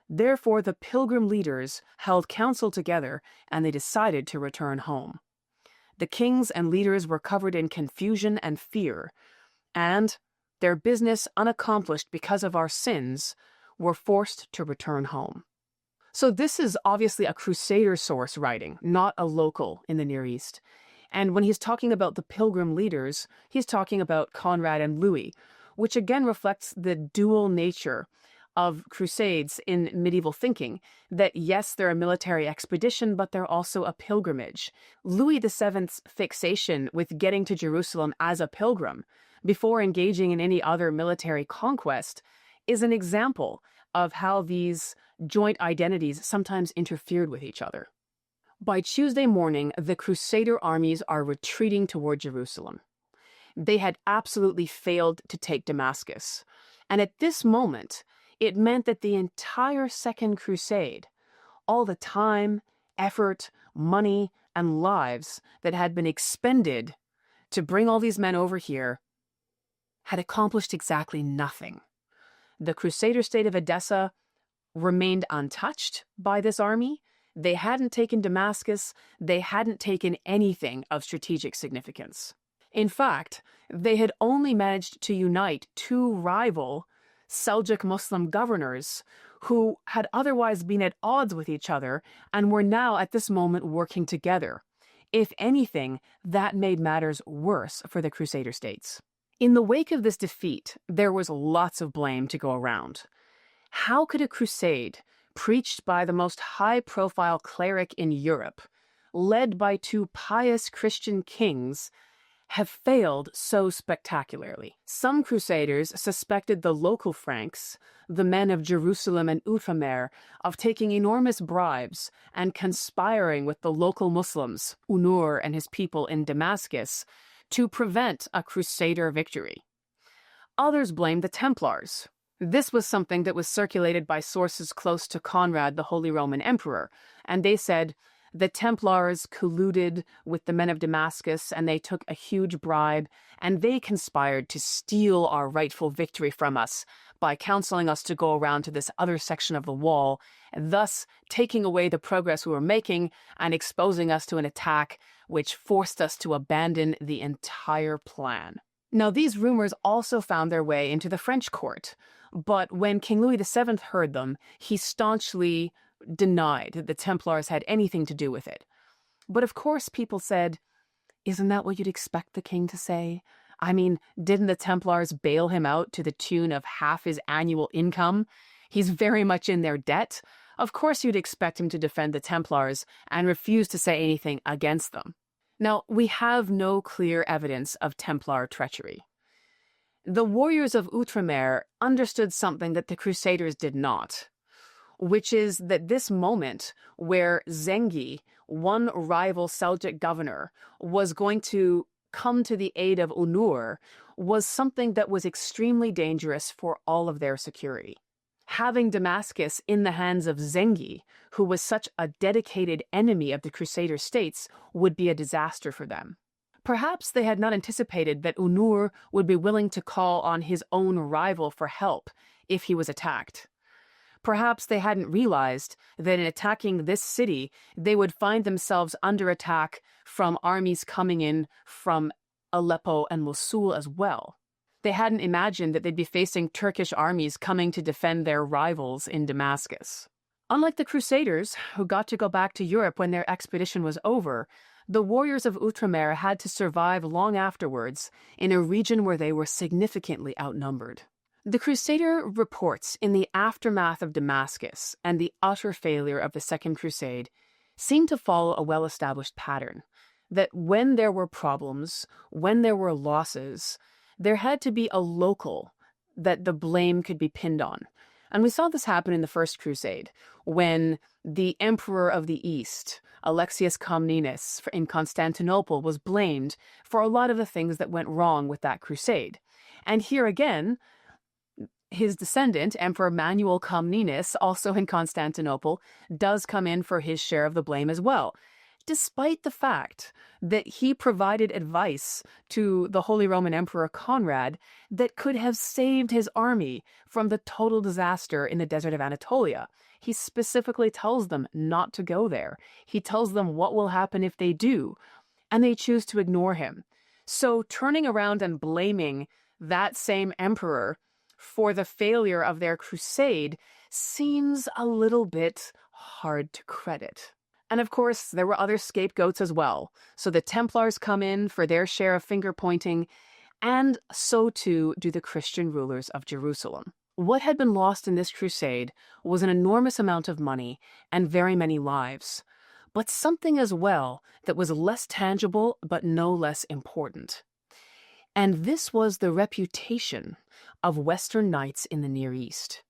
Therefore the pilgrim leaders held council together, and they decided to return home. The kings and leaders were covered in confusion and fear, and, their business unaccomplished because of our sins, were forced to return home." So this is obviously a Crusader source writing, not a local in the Near East. And when he's talking about the pilgrim leaders, he's talking about Conrad and Louis, which again reflects the dual nature of crusades in medieval thinking, that yes, they're a military expedition, but they're also a pilgrimage. Louis VII's fixation with getting to Jerusalem as a pilgrim, before engaging in any other military conquest, is an example of how these joint identities sometimes interfered with each other. By Tuesday morning, the Crusader armies are retreating toward Jerusalem. They had absolutely failed to take Damascus, and at this moment, it meant that the entire Second Crusade, all the time, effort, money, and lives that had been expended to bring all these men over here, had accomplished exactly nothing. The Crusader state of Edessa remained untouched by this army. They hadn't taken Damascus. They hadn't taken anything of strategic significance. In fact, they had only managed to unite two rival Seljuk Muslim governors who had otherwise been at odds with each other and were now at this moment working together. If anything, that made matters worse for the Crusader states. In the wake of this defeat, there was lots of blame to go around. How could a crusade, preached by the most high-profile cleric in Europe, led by two pious Christian kings, have failed so spectacularly? Some Crusaders suspected the local Franks, the men of Jerusalem and Outremer, of taking enormous bribes and conspiring with the local Muslims, Eleanor and his people in Damascus, to prevent a Crusader victory. Others blamed the Templars. This was something that was circulated by sources close to Conrad, the Holy Roman Emperor, and they said the Templars colluded with the men of Damascus and they took a huge bribe, and they conspired to steal our rightful victory from us by counseling us to go around to this other section of the wall, and thus taking away the progress we were making and exposing us to an attack which forced us to abandon the entire plan. Now, these rumors also found their way into the French court, but when King Louis VII heard them, he staunchly denied that the Templars had anything to do with it. But of course, people said, isn't that what you'd expect the king to say? I mean, didn't the Templars bail him out to the tune of half his annual income? He's very much in their debt. Of course you'd expect him to defend the Templars and refuse to say anything against them. Now, we have no clear evidence of Templar treachery. The warriors of Outremer understood something that the Crusaders did not, which is that this moment where Zengi, one rival Seljuk governor, was going to come to the aid of Eleanor was something that was extremely dangerous for all of their security. Having Damascus in the hands of Zengi, who was such a dedicated enemy of the Crusader states, would be a disaster for them. Perhaps they had not anticipated that Eleanor would be willing to call on his own rival for help if he was attacked. Perhaps they hadn't realized that in attacking this city, they would find themselves under attack from armies coming in from Aleppo and Mosul as well. They hadn't imagined that they'd be facing Turkish armies coming to defend their rivals in Damascus. Unlike the Crusaders, who got to go back to Europe when their expedition was over, the warriors of Outremer had to survive long afterwards in a region where they were significantly outnumbered. The Crusader reports in the aftermath of Damascus and the utter failure of the Second Crusade seem to follow a well-established pattern, that when there were problems, when there were losses, there had to be a local that the blame could be pinned on. And we saw this happen in the First Crusade, when the Emperor of the East, Alexius Comnenus in Constantinople, was blamed for a lot of the things that went wrong with that crusade. And here again, his descendant, Emperor Manuel Comnenus, also in Constantinople, does come in for his share of the blame as well, despite the fact that he provided advice to the Holy Roman Emperor Conrad that could have saved his army from the total disaster in the desert of Anatolia. He specifically tells them not to go there. He tells them what will happen if they do, and they choose to ignore him. So turning around and blaming that same emperor for the failure of their crusade seems a little bit hard to credit. And of course, there were other scapegoats as well. So the Templars come in for their share of finger-pointing, and so too do the Christian rulers of Jerusalem. What had been lost in this crusade was an enormous amount of money and very many lives, but something as well that was less tangible but no less important. And this was the reputation of Western knights in the Near East.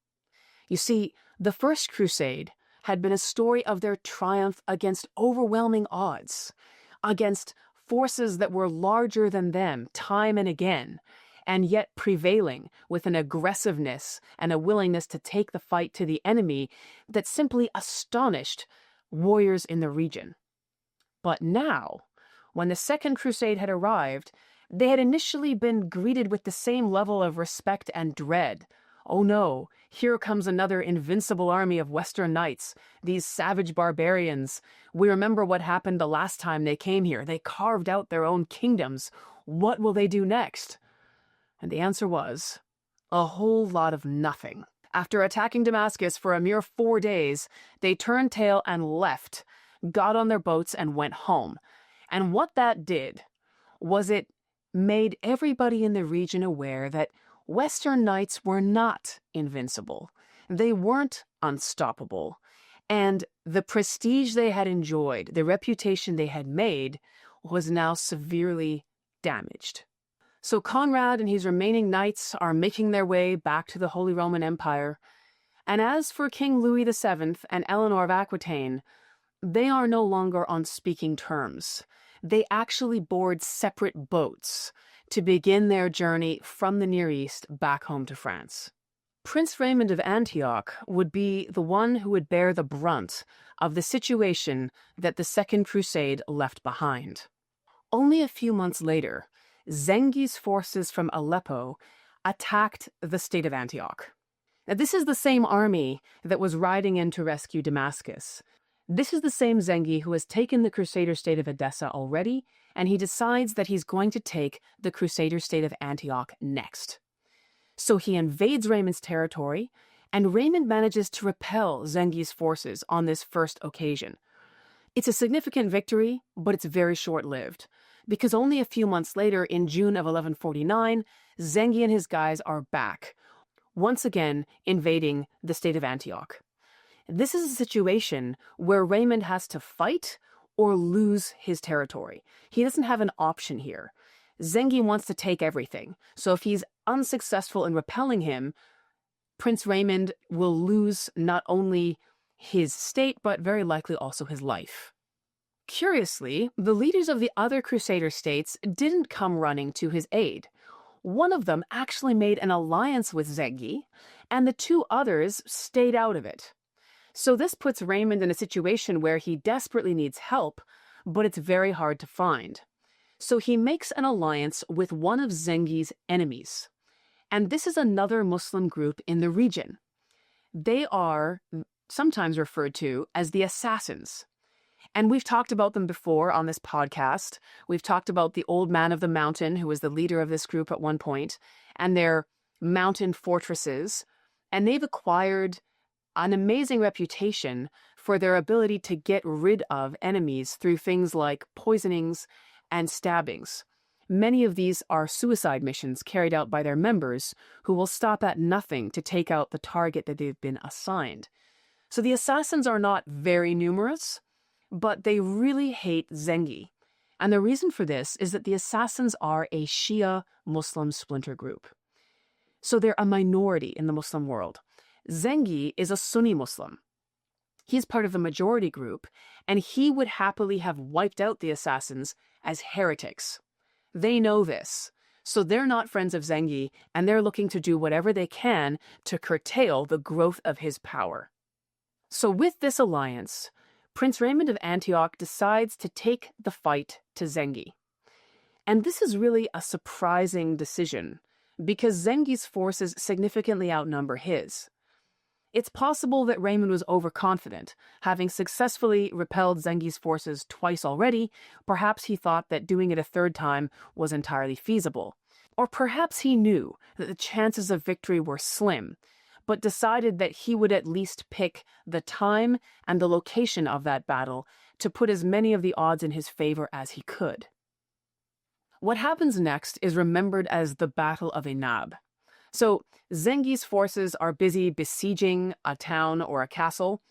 You see, the First Crusade had been a story of their triumph against overwhelming odds, against forces that were larger than them time and again, and yet prevailing with an aggressiveness and a willingness to take the fight to the enemy that simply astonished warriors in the region. But now, when the Second Crusade had arrived, they had initially been greeted with the same level of respect and dread. Oh no, here comes another invincible army of Western knights, these savage barbarians. We remember what happened the last time they came here. They carved out their own kingdoms. What will they do next? And the answer was a whole lot of nothing. After attacking Damascus for a mere 4 days, they turned tail and left, got on their boats and went home. And what that did was it made everybody in the region aware that Western knights were not invincible. They weren't unstoppable. And the prestige they had enjoyed, the reputation they had made, was now severely damaged. So Conrad and his remaining knights are making their way back to the Holy Roman Empire. And as for King Louis VII and Eleanor of Aquitaine, they are no longer on speaking terms. They actually board separate boats to begin their journey from the Near East back home to France. Prince Raymond of Antioch would be the one who would bear the brunt of the situation that the Second Crusade left behind. Only a few months later, Zengi's forces from Aleppo attacked the state of Antioch. Now, this is the same army that was riding in to rescue Damascus. This is the same Zengi who has taken the Crusader state of Edessa already, and he decides that he's going to take the Crusader state of Antioch next. So he invades Raymond's territory, and Raymond manages to repel Zengi's forces on this first occasion. It's a significant victory, but it's very short-lived, because only a few months later, in June of 1149, Zengi and his guys are back, once again invading the state of Antioch. This is a situation where Raymond has to fight or lose his territory. He doesn't have an option here. Zengi wants to take everything, so if he's unsuccessful in repelling him, Prince Raymond will lose not only his state, but very likely also his life. Curiously, the leaders of the other Crusader states didn't come running to his aid. One of them actually made an alliance with Zengi, and the 2 others stayed out of it. So this puts Raymond in a situation where he desperately needs help, but it's very hard to find. So he makes an alliance with one of Zengi's enemies. And this is another Muslim group in the region. They are sometimes referred to as the Assassins. And we've talked about them before on this podcast. We've talked about the Old Man of the Mountain, who was the leader of this group at one point, and their mountain fortresses. And they've acquired an amazing reputation for their ability to get rid of enemies through things like poisonings and stabbings. Many of these are suicide missions carried out by their members who will stop at nothing to take out the target that they've been assigned. So the assassins are not very numerous, but they really hate Zengi. And the reason for this is that the assassins are a Shia Muslim splinter group. So they're a minority in the Muslim world. Zengi is a Sunni Muslim. He's part of the majority group, and he would happily have wiped out the assassins as heretics. They know this, so they're not friends of Zengi, and they're looking to do whatever they can to curtail the growth of his power. So with this alliance, Prince Raymond of Antioch decides to take the fight to Zengi. And this is really a surprising decision, because Zengi's forces significantly outnumber his. It's possible that Raymond was overconfident, having successfully repelled Zengi's forces twice already. Perhaps he thought that doing it a third time was entirely feasible. Or perhaps he knew that the chances of victory were slim, but decided that he would at least pick the time and the location of that battle to put as many of the odds in his favor as he could. What happens next is remembered as the Battle of Enab. So Zengi's forces are busy besieging a town or a castle,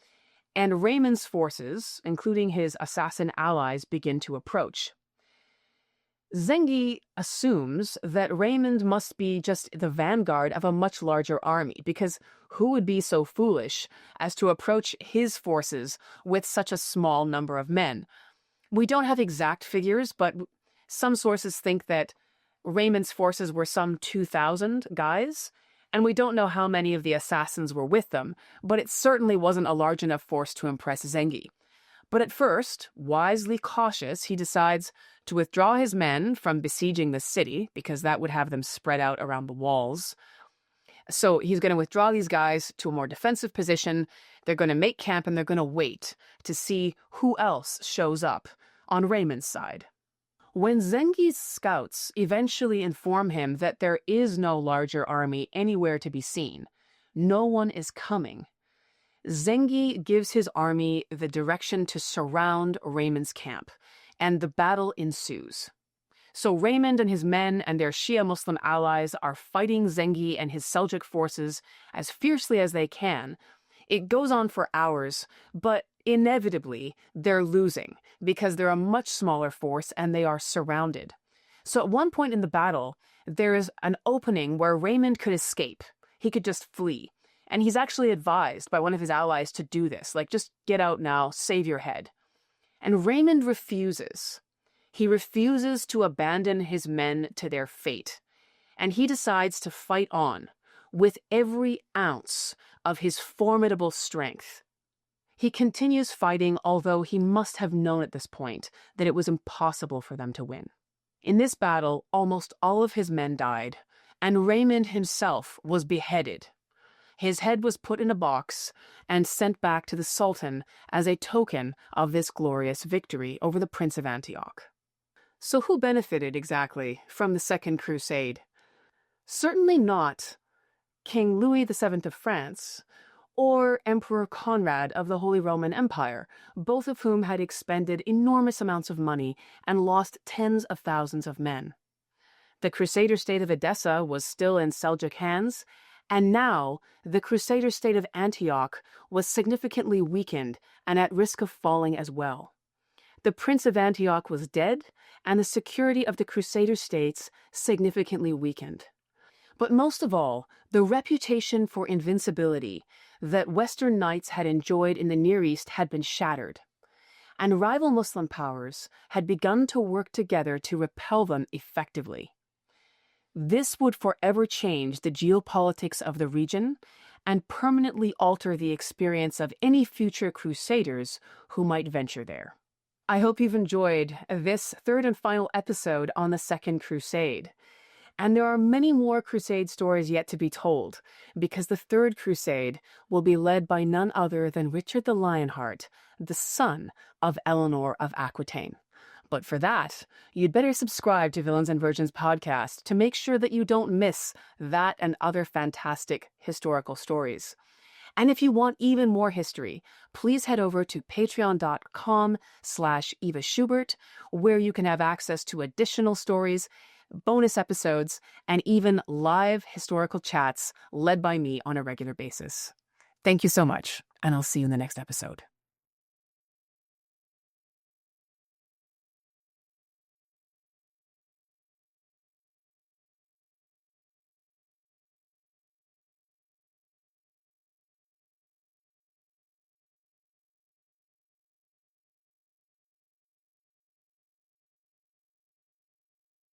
and Raymond's forces, including his assassin allies, begin to approach. Zengi assumes that Raymond must be just the vanguard of a much larger army, because who would be so foolish as to approach his forces with such a small number of men? We don't have exact figures, but some sources think that Raymond's forces were some 2,000 guys, and we don't know how many of the assassins were with them, but it certainly wasn't a large enough force to impress Zengi. But at first, wisely cautious, he decides to withdraw his men from besieging the city, because that would have them spread out around the walls. So he's going to withdraw these guys to a more defensive position. They're going to make camp, and they're going to wait to see who else shows up on Raymond's side. When Zengi's scouts eventually inform him that there is no larger army anywhere to be seen, no one is coming, Zengi gives his army the direction to surround Raymond's camp, and the battle ensues. So Raymond and his men and their Shia Muslim allies are fighting Zengi and his Seljuk forces as fiercely as they can. It goes on for hours, but inevitably they're losing because they're a much smaller force and they are surrounded. So at one point in the battle, there is an opening where Raymond could escape. He could just flee. And he's actually advised by one of his allies to do this, like, just get out now, save your head. And Raymond refuses. He refuses to abandon his men to their fate. And he decides to fight on with every ounce of his formidable strength. He continues fighting, although he must have known at this point that it was impossible for them to win. In this battle, almost all of his men died, and Raymond himself was beheaded. His head was put in a box and sent back to the Sultan as a token of this glorious victory over the Prince of Antioch. So who benefited exactly from the Second Crusade? Certainly not King Louis VII of France or Emperor Conrad of the Holy Roman Empire, both of whom had expended enormous amounts of money and lost tens of thousands of men. The Crusader state of Edessa was still in Seljuk hands, and now the Crusader state of Antioch was significantly weakened and at risk of falling as well. The Prince of Antioch was dead, and the security of the Crusader states significantly weakened. But most of all, the reputation for invincibility that Western knights had enjoyed in the Near East had been shattered, and rival Muslim powers had begun to work together to repel them effectively. This would forever change the geopolitics of the region and permanently alter the experience of any future Crusaders who might venture there. I hope you've enjoyed this third and final episode on the Second Crusade. And there are many more Crusade stories yet to be told, because the Third Crusade will be led by none other than Richard the Lionheart, the son of Eleanor of Aquitaine. But for that, you'd better subscribe to Villains and Virgins podcast to make sure that you don't miss that and other fantastic historical stories. And if you want even more history, please head over to patreon.com/Eva Schubert, where you can have access to additional stories, bonus episodes, and even live historical chats led by me on a regular basis. Thank you so much, and I'll see you in the next episode.